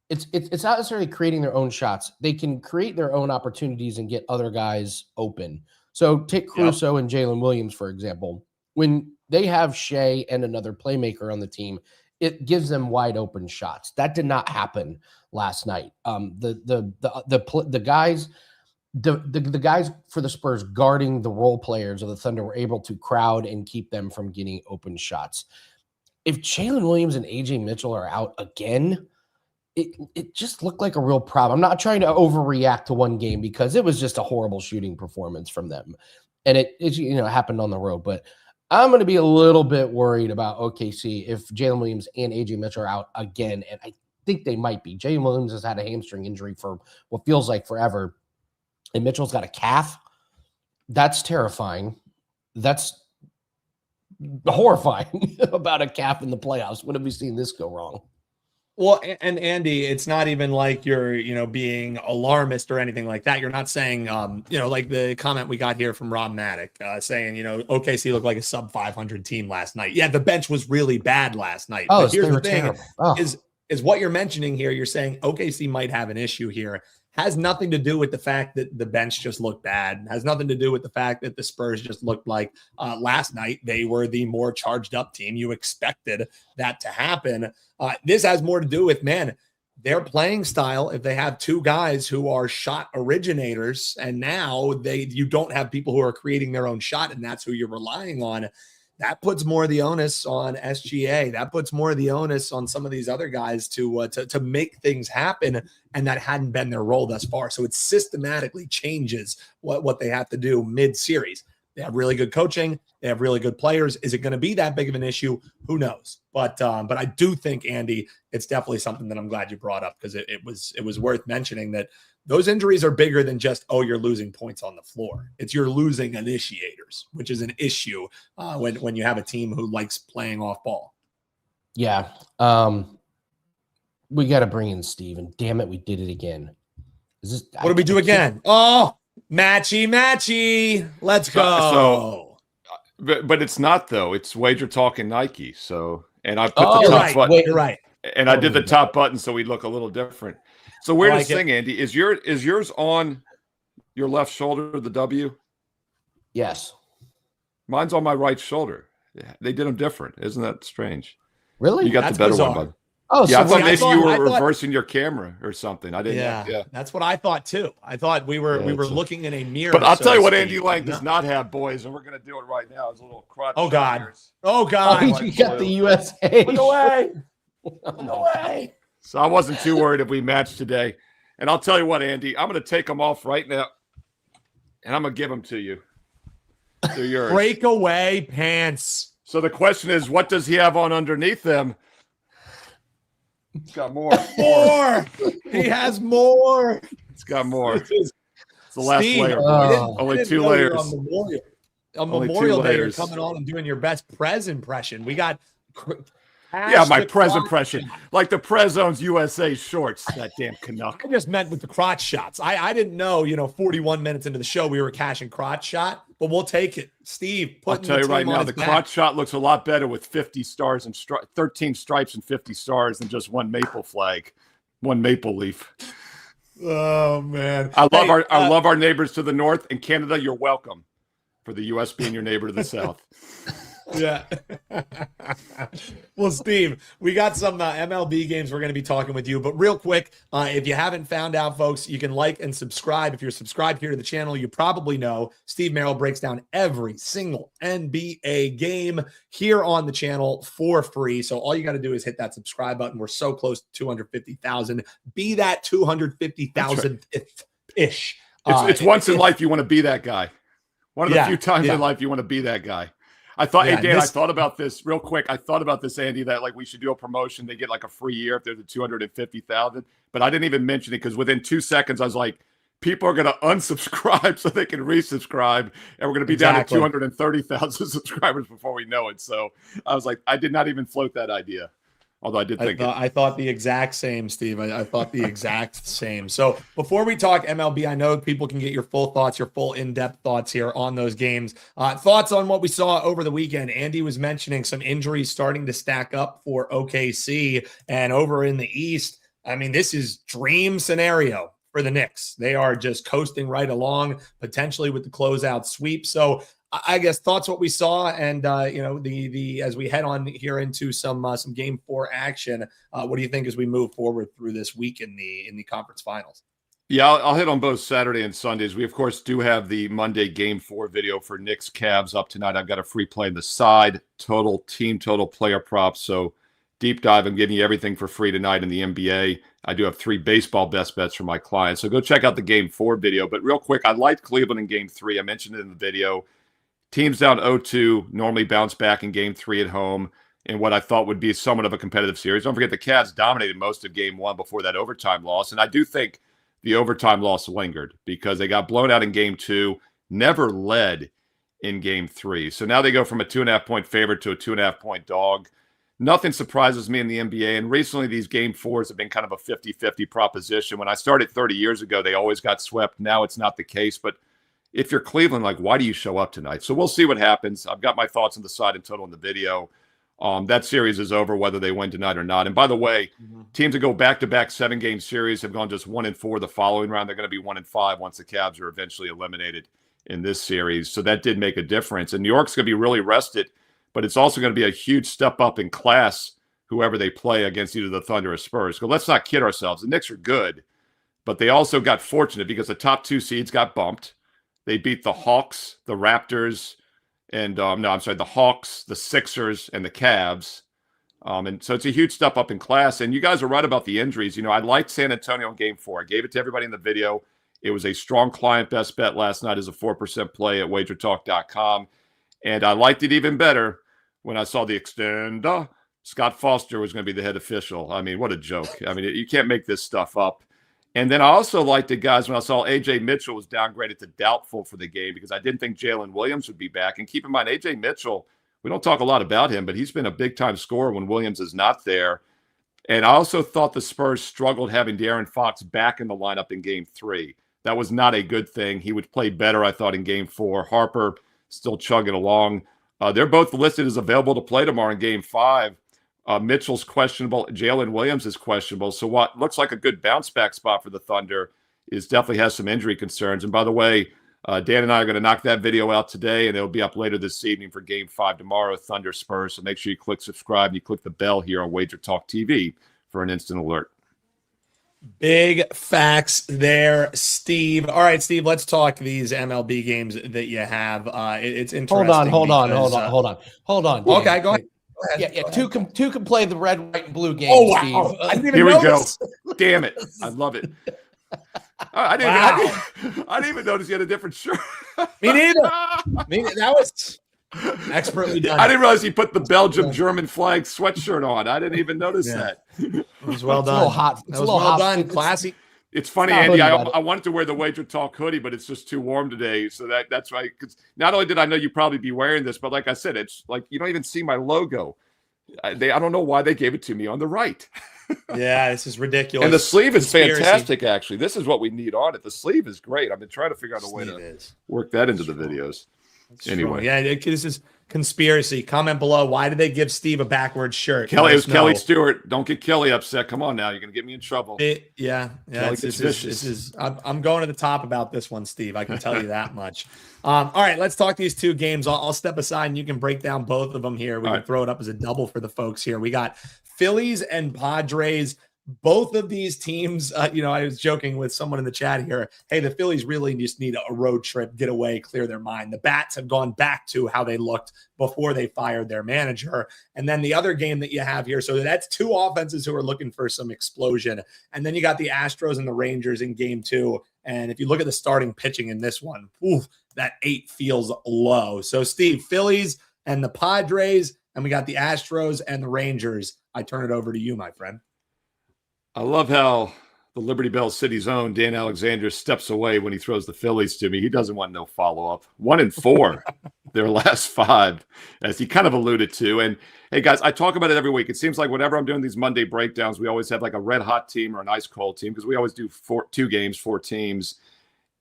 It's not necessarily creating their own shots. They can create their own opportunities and get other guys open. So take Caruso and Jalen Williams, for example. When they have Shea and another playmaker on the team, it gives them wide open shots. That did not happen last night. The guys for the Spurs guarding the role players of the Thunder were able to crowd and keep them from getting open shots. If Jalen Williams and AJ Mitchell are out again, it just looked like a real problem. I'm not trying to overreact to one game because it was just a horrible shooting performance from them. And it happened on the road. But I'm going to be a little bit worried about OKC if Jalen Williams and AJ Mitchell are out again. And I think they might be. Jalen Williams has had a hamstring injury for what feels like forever. And Mitchell's got a calf. That's terrifying. That's horrifying about a calf in the playoffs. When have we seen this go wrong? Well, and Andy, it's not even like you're, being alarmist or anything like that. You're not saying, like the comment we got here from Rob Maddock saying, OKC looked like a sub 500 team last night. Yeah, the bench was really bad last night. Oh, but here's they were the thing terrible. Oh. is what you're mentioning here. You're saying OKC might have an issue here. has nothing to do with the fact that the bench just looked bad. Has nothing to do with the fact that the Spurs just looked like last night they were the more charged up team. You expected that to happen. This has more to do with, man, their playing style. If they have two guys who are shot originators, and now you don't have people who are creating their own shot, and that's who you're relying on, that puts more of the onus on SGA. That puts more of the onus on some of these other guys to make things happen, and that hadn't been their role thus far. So it systematically changes what they have to do mid-series. They have really good coaching. They have really good players. Is it going to be that big of an issue? Who knows? But I do think, Andy, it's definitely something that I'm glad you brought up, because it was worth mentioning that those injuries are bigger than just, oh, you're losing points on the floor. It's you're losing initiators, which is an issue when you have a team who likes playing off ball. Yeah. We got to bring in Steve, and damn it, we did it again. What do we do again? Oh, matchy. Let's go. But it's not, though. It's WagerTalk and Nike. So, and I put the top button. You're right. And I did the top button so we look a little different. So weirdest thing, Andy, is yours on your left shoulder, the W? Yes. Mine's on my right shoulder. They did them different. Isn't that strange? Really? You got That's the better bizarre. one, bud. Oh, yeah, so I thought you were reversing your camera or something. I didn't. Yeah, that's what I thought too. I thought we were looking in a mirror. But I'll tell you what, Andy Lang does not have, boys, and we're going to do it right now. It's a little crotch. Oh God! Oh, you got the USA. Look away! Look away! So I wasn't too worried if we matched today. And I'll tell you what, Andy, I'm going to take them off right now, and I'm going to give them to you. They're yours. Breakaway pants. So the question is, what does he have on underneath them? It's got more. More. He has more. It's got more. It's the last Steve, layer. Only 2 layers. On Memorial Day, you're coming on and doing your best Prez impression. We got my Prez impression. Like the Prez owns USA shorts, that damn Canuck. I just meant with the crotch shots. I didn't know, 41 minutes into the show, we were cashing crotch shot, but we'll take it. Steve, I'll tell you right now, the crotch shot looks a lot better with 50 stars and 13 stripes and 50 stars than just one maple flag, one maple leaf. Oh man, I love our neighbors to the north. In Canada, you're welcome for the U.S. being your neighbor to the south. Yeah. Well, Steve, we got some MLB games we're going to be talking with you. But real quick, if you haven't found out, folks, you can like and subscribe. If you're subscribed here to the channel, you probably know Steve Merrill breaks down every single NBA game here on the channel for free. So all you got to do is hit that subscribe button. We're so close to 250,000. Be that 250,000th-ish. It's once in life you want to be that guy. One of the few times in life you want to be that guy. I thought, hey, Dan, I thought about this real quick. I thought about this, Andy, that like we should do a promotion. They get like a free year if they're the 250,000. But I didn't even mention it because within 2 seconds, I was like, people are going to unsubscribe so they can resubscribe. And we're going to be down to 230,000 subscribers before we know it. So I was like, I did not even float that idea. Although I did think I thought the exact same, Steve. I thought the exact same. So before we talk MLB, I know people can get your full thoughts, your full in-depth thoughts here on those games. Thoughts on what we saw over the weekend. Andy was mentioning some injuries starting to stack up for OKC. And over in the East, I mean, this is dream scenario for the Knicks. They are just coasting right along, potentially with the closeout sweep. So I guess thoughts what we saw, and the as we head on here into some Game 4 action. What do you think as we move forward through this week in the conference finals? Yeah, I'll hit on both Saturday and Sundays. We of course do have the Monday Game 4 video for Knicks Cavs up tonight. I've got a free play on the side, team total, player props. So deep dive. I'm giving you everything for free tonight in the NBA. I do have 3 baseball best bets for my clients. So go check out the Game 4 video. But real quick, I liked Cleveland in Game 3. I mentioned it in the video. Teams down 0-2 normally bounce back in Game 3 at home in what I thought would be somewhat of a competitive series. Don't forget the Cavs dominated most of Game 1 before that overtime loss. And I do think the overtime loss lingered because they got blown out in Game 2, never led in Game 3. So now they go from a 2.5-point favorite to a 2.5-point dog. Nothing surprises me in the NBA. And recently these Game 4s have been kind of a 50-50 proposition. When I started 30 years ago, they always got swept. Now it's not the case. But if you're Cleveland, like, why do you show up tonight? So we'll see what happens. I've got my thoughts on the side and total in the video. That series is over whether they win tonight or not. And by the way, teams that go back-to-back 7-game series have gone just 1-4 the following round. They're going to be 1-5 once the Cavs are eventually eliminated in this series. So that did make a difference. And New York's going to be really rested, but it's also going to be a huge step up in class, whoever they play against, either the Thunder or Spurs. Because let's not kid ourselves. The Knicks are good, but they also got fortunate because the top 2 seeds got bumped. They beat the Hawks, the Raptors, and the Hawks, the Sixers, and the Cavs. And so it's a huge step up in class. And you guys are right about the injuries. You know, I liked San Antonio in Game 4. I gave it to everybody in the video. It was a strong client best bet last night as a 4% play at WagerTalk.com. And I liked it even better when I saw the extender. Scott Foster was going to be the head official. I mean, what a joke. I mean, you can't make this stuff up. And then I also liked it, guys, when I saw A.J. Mitchell was downgraded to doubtful for the game because I didn't think Jalen Williams would be back. And keep in mind, A.J. Mitchell, we don't talk a lot about him, but he's been a big-time scorer when Williams is not there. And I also thought the Spurs struggled having De'Aaron Fox back in the lineup in Game 3. That was not a good thing. He would play better, I thought, in Game 4. Harper still chugging along. They're both listed as available to play tomorrow in Game 5. Mitchell's questionable. Jalen Williams is questionable. So what looks like a good bounce-back spot for the Thunder is definitely has some injury concerns. And by the way, Dan and I are going to knock that video out today, and it'll be up later this evening for Game 5 tomorrow, Thunder Spurs. So make sure you click subscribe and you click the bell here on Wager Talk TV for an instant alert. Big facts there, Steve. All right, Steve, let's talk these MLB games that you have. It's interesting. Hold on. Dan. Okay, go ahead. Yeah. Two can play the red, white, and blue game. Oh, wow. Steve. I didn't even Here we go. notice. Damn it. I love it. I didn't even notice you had a different shirt. Me neither. That was expertly done. I didn't realize he put the Belgium-German flag sweatshirt on. I didn't even notice that. It was well done. A little hot. That was well done. Classy. It's funny, Andy. I wanted to wear the Wager Talk hoodie, but it's just too warm today. So that's right. Because not only did I know you'd probably be wearing this, but like I said, it's like you don't even see my logo. I don't know why they gave it to me on the right. Yeah, this is ridiculous. And the sleeve is fantastic, actually. This is what we need on it. The sleeve is great. I've been trying to figure out a way to work that into the videos. Anyway. Yeah, this is conspiracy. Comment below. Why did they give Steve a backwards shirt? Kelly, it was Kelly Stewart. Don't get Kelly upset. Come on now. You're going to get me in trouble. I'm going to the top about this one, Steve. I can tell you that much. All right, let's talk these two games. I'll step aside and you can break down both of them here. We can throw it up as a double for the folks here. We got Phillies and Padres. Both of these teams, I was joking with someone in the chat here. Hey, the Phillies really just need a road trip, get away, clear their mind. The Bats have gone back to how they looked before they fired their manager. And then the other game that you have here, so that's two offenses who are looking for some explosion. And then you got the Astros and the Rangers in Game 2. And if you look at the starting pitching in this one, that 8 feels low. So, Steve, Phillies and the Padres, and we got the Astros and the Rangers. I turn it over to you, my friend. I love how the Liberty Bell City's own Dan Alexander steps away when he throws the Phillies to me. He doesn't want no follow-up. 1-4, their last 5, as he kind of alluded to. And, hey, guys, I talk about it every week. It seems like whenever I'm doing these Monday breakdowns, we always have like a red-hot team or an ice-cold team because we always do 2 games, 4 teams.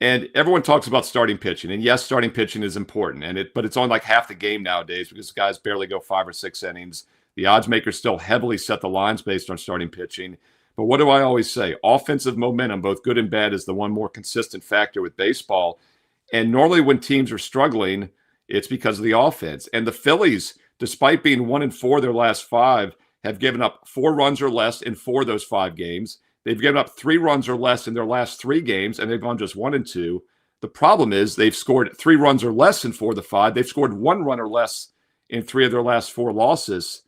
And everyone talks about starting pitching. And, yes, starting pitching is important, but it's only like half the game nowadays because guys barely go 5 or 6 innings. The odds makers still heavily set the lines based on starting pitching. But what do I always say? Offensive momentum, both good and bad, is the one more consistent factor with baseball. And normally when teams are struggling, it's because of the offense. And the Phillies, despite being 1-4 their last 5, have given up 4 runs or less in 4 of those 5 games. They've given up 3 runs or less in their last 3 games, and they've gone just 1-2. The problem is they've scored 3 runs or less in 4 of the 5. They've scored 1 run or less in 3 of their last 4 losses.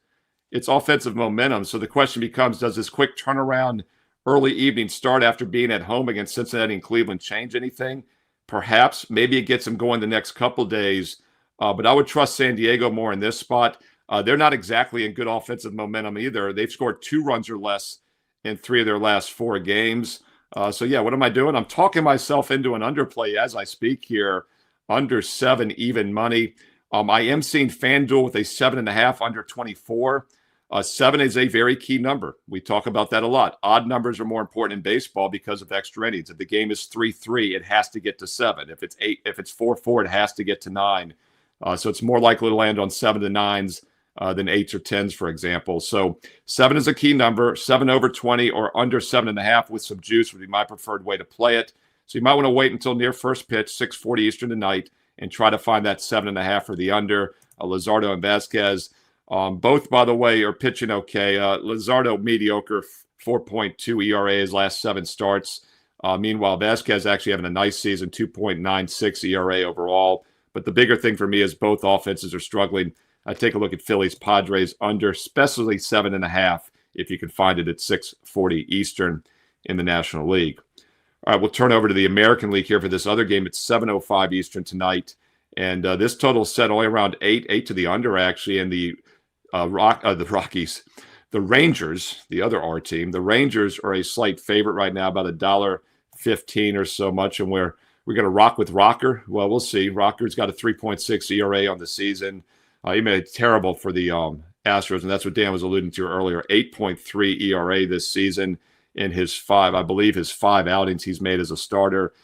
It's offensive momentum. So the question becomes, does this quick turnaround early evening start after being at home against Cincinnati and Cleveland change anything? Perhaps. Maybe it gets them going the next couple days. But I would trust San Diego more in this spot. They're not exactly in good offensive momentum either. They've scored 2 runs or less in 3 of their last 4 games. So, yeah, what am I doing? I'm talking myself into an underplay as I speak here, under 7 even money. I am seeing FanDuel with a 7.5 under 24. 7 is a very key number. We talk about that a lot. Odd numbers are more important in baseball because of extra innings. If the game is 3-3, it has to get to 7. If it's 4-4, it has to get to 9. So it's more likely to land on 7 to 9s than 8s or 10s, for example. So 7 is a key number. 7 over 20 or under 7.5 with some juice would be my preferred way to play it. So you might want to wait until near first pitch, 6:40 Eastern tonight, and try to find that 7.5 or the under. Luzardo and Vasquez, both, by the way, are pitching okay. Luzardo, mediocre, 4.2 ERA his last 7 starts. Meanwhile, Vasquez actually having a nice season, 2.96 ERA overall. But the bigger thing for me is both offenses are struggling. I take a look at Phillies, Padres under, especially 7.5 if you can find it at 6:40 Eastern in the National League. All right, we'll turn over to the American League here for this other game. It's 7:05 Eastern tonight. And this total is set only around 8 to the under, actually. And the Rockies, the Rangers, the other R team, the Rangers are a slight favorite right now, about $1.15 or so much. And we're going to rock with Rocker. Well, we'll see. Rocker's got a 3.6 ERA on the season. He made it terrible for the Astros, and that's what Dan was alluding to earlier. 8.3 ERA this season in his 5 outings he's made as a starter.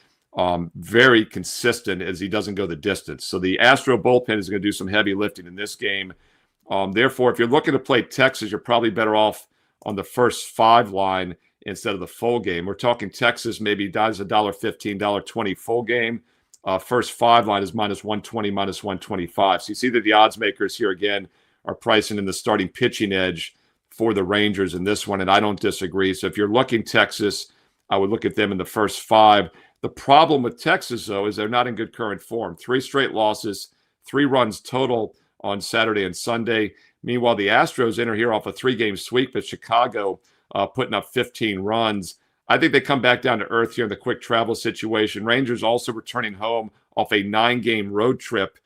Very consistent as he doesn't go the distance. So the Astro bullpen is going to do some heavy lifting in this game. Therefore, if you're looking to play Texas, you're probably better off on the first 5 line instead of the full game. We're talking Texas, maybe does $1.15, $1.20 full game. First 5 line is -120, -125. So you see that the odds makers here again are pricing in the starting pitching edge for the Rangers in this one, and I don't disagree. So if you're looking Texas, I would look at them in the first 5. The problem with Texas, though, is they're not in good current form. 3 straight losses, 3 runs total on Saturday and Sunday. Meanwhile, the Astros enter here off a 3-game sweep at Chicago, putting up 15 runs. I think they come back down to earth here in the quick travel situation. Rangers also returning home off a 9-game road trip.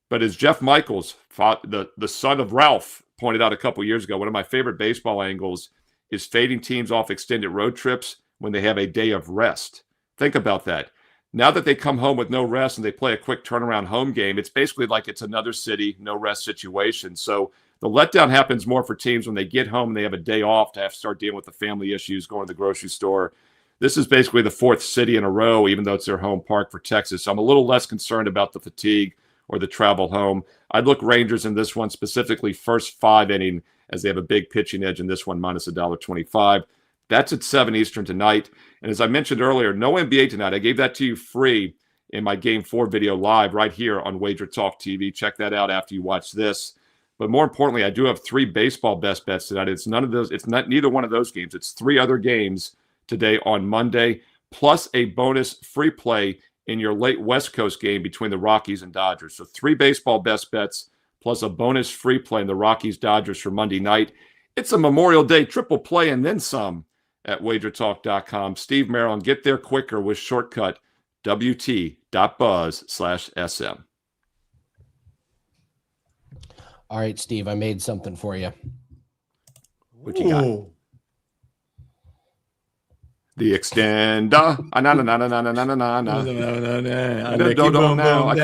But as Jeff Michaels, the son of Ralph, pointed out a couple years ago, one of my favorite baseball angles is fading teams off extended road trips when they have a day of rest. Think about that. Now that they come home with no rest and they play a quick turnaround home game, it's basically like it's another city, no rest situation. So the letdown happens more for teams when they get home and they have a day off to have to start dealing with the family issues, going to the grocery store. This is basically the 4th city in a row, even though it's their home park for Texas. So I'm a little less concerned about the fatigue or the travel home. I'd look Rangers in this one, specifically first 5 inning, as they have a big pitching edge in this one, -$1.25. That's at 7 Eastern tonight. And as I mentioned earlier, no NBA tonight. I gave that to you free in my Game 4 video live right here on WagerTalk TV. Check that out after you watch this. But more importantly, I do have 3 baseball best bets tonight. It's none of those. It's not neither one of those games. It's 3 other games today on Monday, plus a bonus free play in your late West Coast game between the Rockies and Dodgers. So 3 baseball best bets plus a bonus free play in the Rockies-Dodgers for Monday night. It's a Memorial Day triple play and then some at wagertalk.com. Steve Maryland, get there quicker with shortcut wt.buzz/SM. All right, Steve, I made something for you. What you got? The extender. I couldn't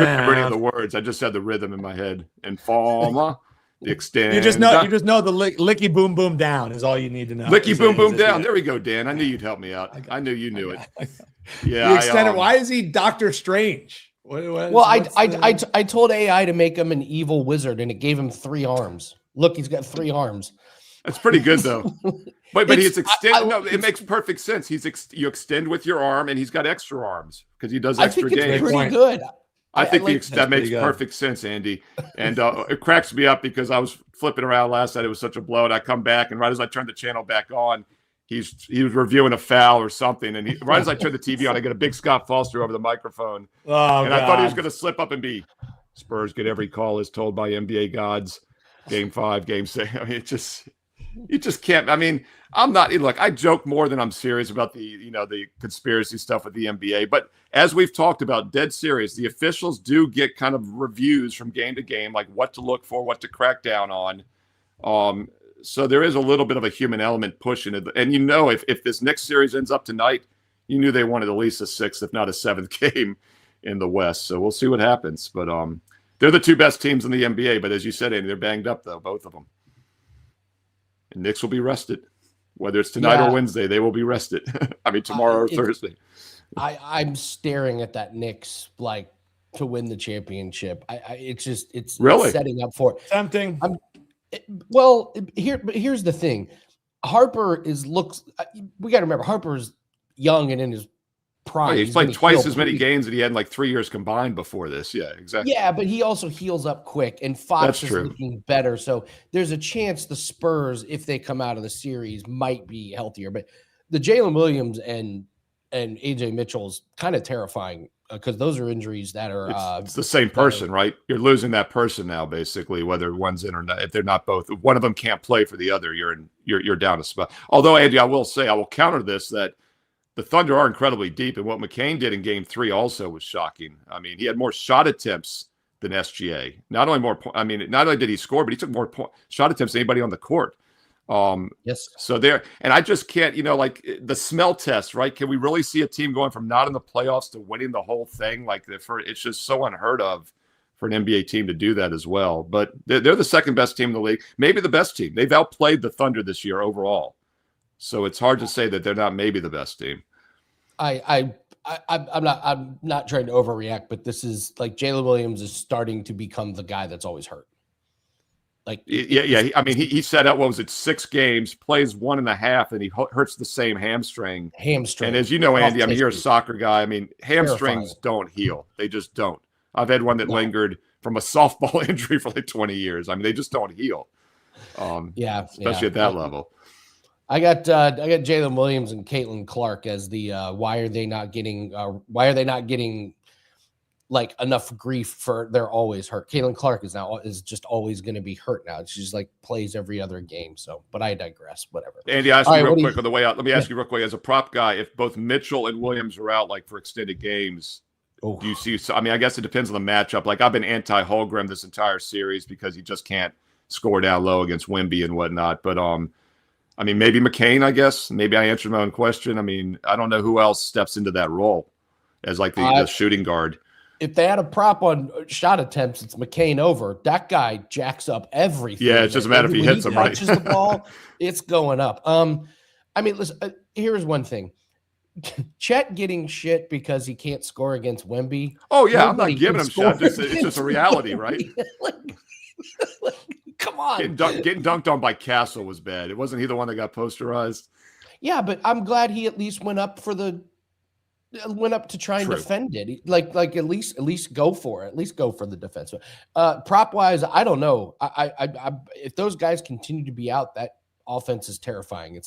remember any of the words. I just had the rhythm in my head. Informer. The extender. You just know the licky boom boom down is all you need to know. Licky boom boom down. There we go, Dan. I knew you'd help me out. I knew you knew it. Yeah. The extender. Why is he Doctor Strange? I told AI to make him an evil wizard, and it gave him 3 arms. Look, he's got 3 arms. That's pretty good, though. But he's extended. No, it makes perfect sense. You extend with your arm, and he's got extra arms because he does extra games. I think it's pretty good. I think that makes perfect sense, Andy. And it cracks me up because I was flipping around last night. It was such a blow, and I come back, and right as I turn the channel back on, he was reviewing a foul or something, and right as I turn the TV on, I get a big Scott Foster over the microphone. I thought he was going to slip up and be Spurs get every call as told by NBA gods. Game 5, Game 6. I mean, you just can't. I mean, I'm not. Look, I joke more than I'm serious about the conspiracy stuff with the NBA. But as we've talked about, dead serious, the officials do get kind of reviews from game to game, like what to look for, what to crack down on. So there is a little bit of a human element pushing it. And if this next series ends up tonight, you knew they wanted at least a 6th, if not a 7th game in the West. So we'll see what happens. But they're the 2 best teams in the NBA. But as you said, Andy, they're banged up though, both of them. And Knicks will be rested. Whether it's tonight or Wednesday, they will be rested. I mean, tomorrow or Thursday. I'm staring at that Knicks to win the championship. It's really setting up for it. Tempting. Here's the thing. Harper we got to remember Harper's young and in his prime. Oh, he's played twice as many games that he had in like 3 years combined before this. Yeah, exactly. Yeah, but he also heals up quick, and Fox is looking better. So there's a chance the Spurs, if they come out of the series, might be healthier. But the Jalen Williams and AJ Mitchell's kind of terrifying because those are injuries that are it's the same person, right? You're losing that person now, basically, whether one's in or not. If they're not both, if one of them can't play for the other, you're down a spot. Although, Andy, I will say, I will counter this that the Thunder are incredibly deep, and what McCain did in Game 3 also was shocking. I mean, he had more shot attempts than SGA. Not only did he score, but he took more shot attempts than anybody on the court. Yes. So and I just can't, like the smell test, right? Can we really see a team going from not in the playoffs to winning the whole thing? It's just so unheard of for an NBA team to do that as well. But they're the second best team in the league, maybe the best team. They've outplayed the Thunder this year overall. So it's hard to say that they're not maybe the best team. I'm not trying to overreact, but this is like Jalen Williams is starting to become the guy that's always hurt. He set out, 6 games, plays 1.5, and he hurts the same hamstring. And as you know, Andy, you're a soccer guy. Hamstrings don't heal. They just don't. I've had one that lingered from a softball injury for like 20 years. They just don't heal. Especially at that level. I got Jalen Williams and Caitlin Clark as the why are they not getting like enough grief for they're always hurt. Caitlin Clark is just always going to be hurt now. She's like plays every other game. So, but I digress. Whatever. Andy, I ask you real quick on the way out. Let me ask you real quick as a prop guy, if both Mitchell and Williams are out like for extended games, do you see? I guess it depends on the matchup. Like I've been anti-Holmgren this entire series because he just can't score down low against Wemby and whatnot. But maybe McCain. I guess maybe I answered my own question. I don't know who else steps into that role as like the shooting guard. If they had a prop on shot attempts, it's McCain over. That guy jacks up everything. Yeah, it's just a matter if he hits them right. Touches the ball, it's going up. Listen. Here's one thing: Chet getting shit because he can't score against Wemby. Oh yeah, I'm not giving him shit. It's just a reality, right? Come on, getting dunked on by Castle was bad. It wasn't he the one that got posterized. Yeah, but I'm glad he at least went up to try and defend it. Like at least go for it. At least go for the defense. Prop wise, I don't know. I if those guys continue to be out, that offense is terrifying.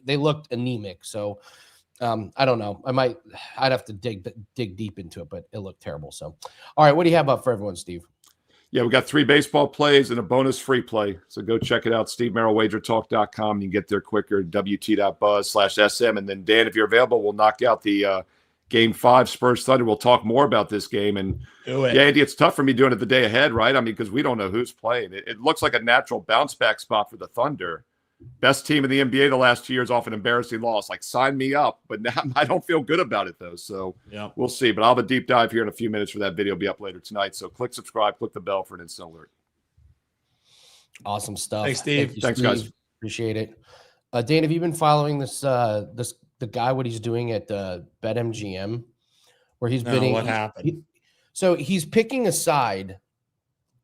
They looked anemic. So I don't know. I'd have to dig deep into it, but it looked terrible. So, all right, what do you have up for everyone, Steve? Yeah, we got 3 baseball plays and a bonus free play. So go check it out, Steve Merrill, WagerTalk.com. You can get there quicker, wt.buzz/SM. And then, Dan, if you're available, we'll knock out the Game 5 Spurs Thunder. We'll talk more about this game. And do it. Yeah, Andy, it's tough for me doing it the day ahead, right? Because we don't know who's playing. It looks like a natural bounce back spot for the Thunder. Best team in the NBA the last 2 years off an embarrassing loss. Like, sign me up. But now I don't feel good about it, though. So We'll see. But I'll have a deep dive here in a few minutes for that video. Will be up later tonight. So click subscribe, click the bell for an instant alert. Awesome stuff. Thanks, Steve. Thanks, guys. Appreciate it. Dan, have you been following the guy, what he's doing at BetMGM, where he's bidding? What happened? So he's picking a side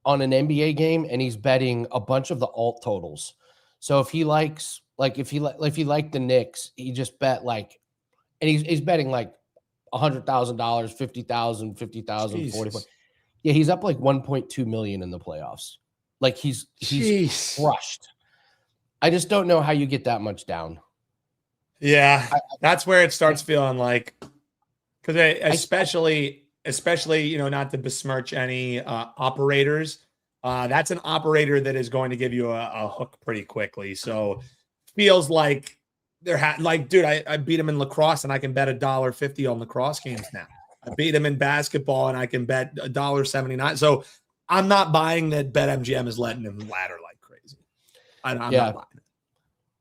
on an NBA game, and he's betting a bunch of the alt totals. So if he likes, if he liked the Knicks, he just bet and he's betting like $100,000, $50,000, $50,000, 40. Yeah, he's up like 1.2 million in the playoffs. Like he's crushed. I just don't know how you get that much down. Yeah, that's where it starts feeling like, because especially not to besmirch any operators. That's an operator that is going to give you a hook pretty quickly. So feels like dude, I beat him in lacrosse and I can bet $1.50 on lacrosse games now. I beat him in basketball and I can bet $1.79. So I'm not buying that BetMGM is letting him ladder like crazy. I'm not buying it.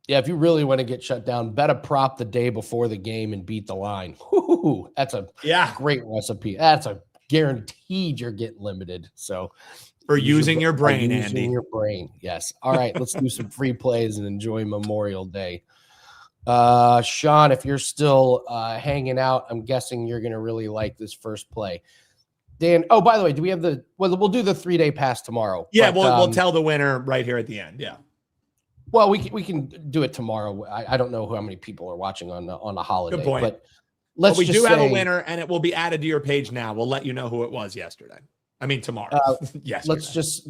Yeah, if you really want to get shut down, bet a prop the day before the game and beat the line. Woo-hoo, that's a great recipe. That's a guaranteed you're getting limited. So for using your brain, Andy. Using your brain, yes. All right, let's do some free plays and enjoy Memorial Day. Sean, if you're still hanging out, I'm guessing you're going to really like this first play. Dan. Oh, by the way, do we have we'll do the 3-day pass tomorrow. Yeah, but, we'll tell the winner right here at the end. Yeah. Well, we can do it tomorrow. I don't know how many people are watching on a holiday. Good point. But let's we just do have a say, winner, and it will be added to your page now. We'll let you know who it was yesterday. I mean tomorrow. Yes. Let's just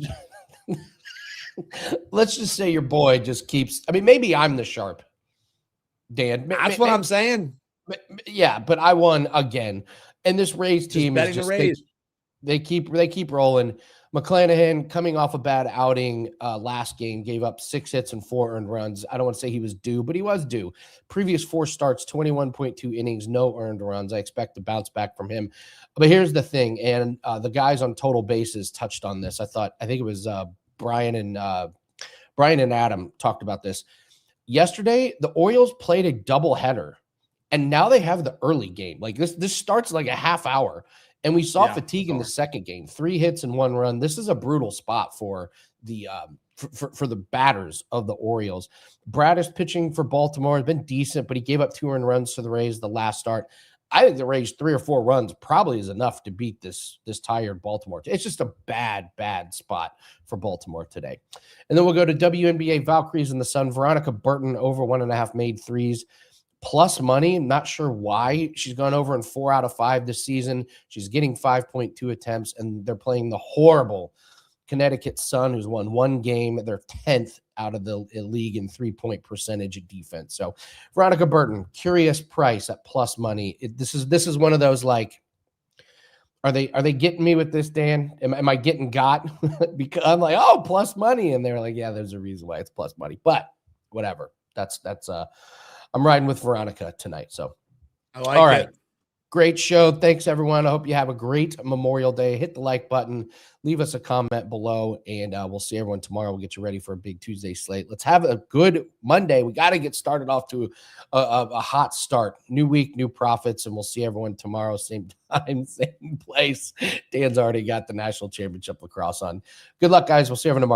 say your boy just keeps. I mean, maybe I'm the sharp, Dan. That's what I'm saying. Yeah, but I won again, and this Rays team is just they keep rolling. McClanahan coming off a bad outing last game, gave up 6 hits and 4 earned runs. I don't want to say he was due, but he was due. Previous 4 starts, 21.2 innings, no earned runs. I expect to bounce back from him. But here's the thing, and the guys on total bases touched on this. I think it was Brian and Adam talked about this. Yesterday, the Orioles played a doubleheader, and now they have the early game. Like this starts like a half hour. And we saw fatigue in the second game, 3 hits and 1 run. This is a brutal spot for the for the batters of the Orioles. Brad is pitching for Baltimore. Has been decent, but he gave up 2 earned runs to the Rays the last start. I think the Rays 3 or 4 runs probably is enough to beat this tired Baltimore. It's just a bad spot for Baltimore today. And then we'll go to WNBA Valkyries in the Sun. Veronica Burton over 1.5 made threes. Plus money. I'm not sure why. She's gone over in 4 out of 5 this season. She's getting 5.2 attempts, and they're playing the horrible Connecticut Sun, who's won 1 game. They're 10th out of the league in 3-point percentage of defense. So Veronica Burton, curious price at plus money. This is one of those like, are they getting me with this, Dan? Am I getting got? Because I'm like, oh, plus money, and they're like, yeah, there's a reason why it's plus money. But whatever. That's I'm riding with Veronica tonight. So, I like all right. it. Great show. Thanks, everyone. I hope you have a great Memorial Day. Hit the like button. Leave us a comment below, and we'll see everyone tomorrow. We'll get you ready for a big Tuesday slate. Let's have a good Monday. We got to get started off to a hot start. New week, new profits, and we'll see everyone tomorrow. Same time, same place. Dan's already got the national championship lacrosse on. Good luck, guys. We'll see everyone tomorrow.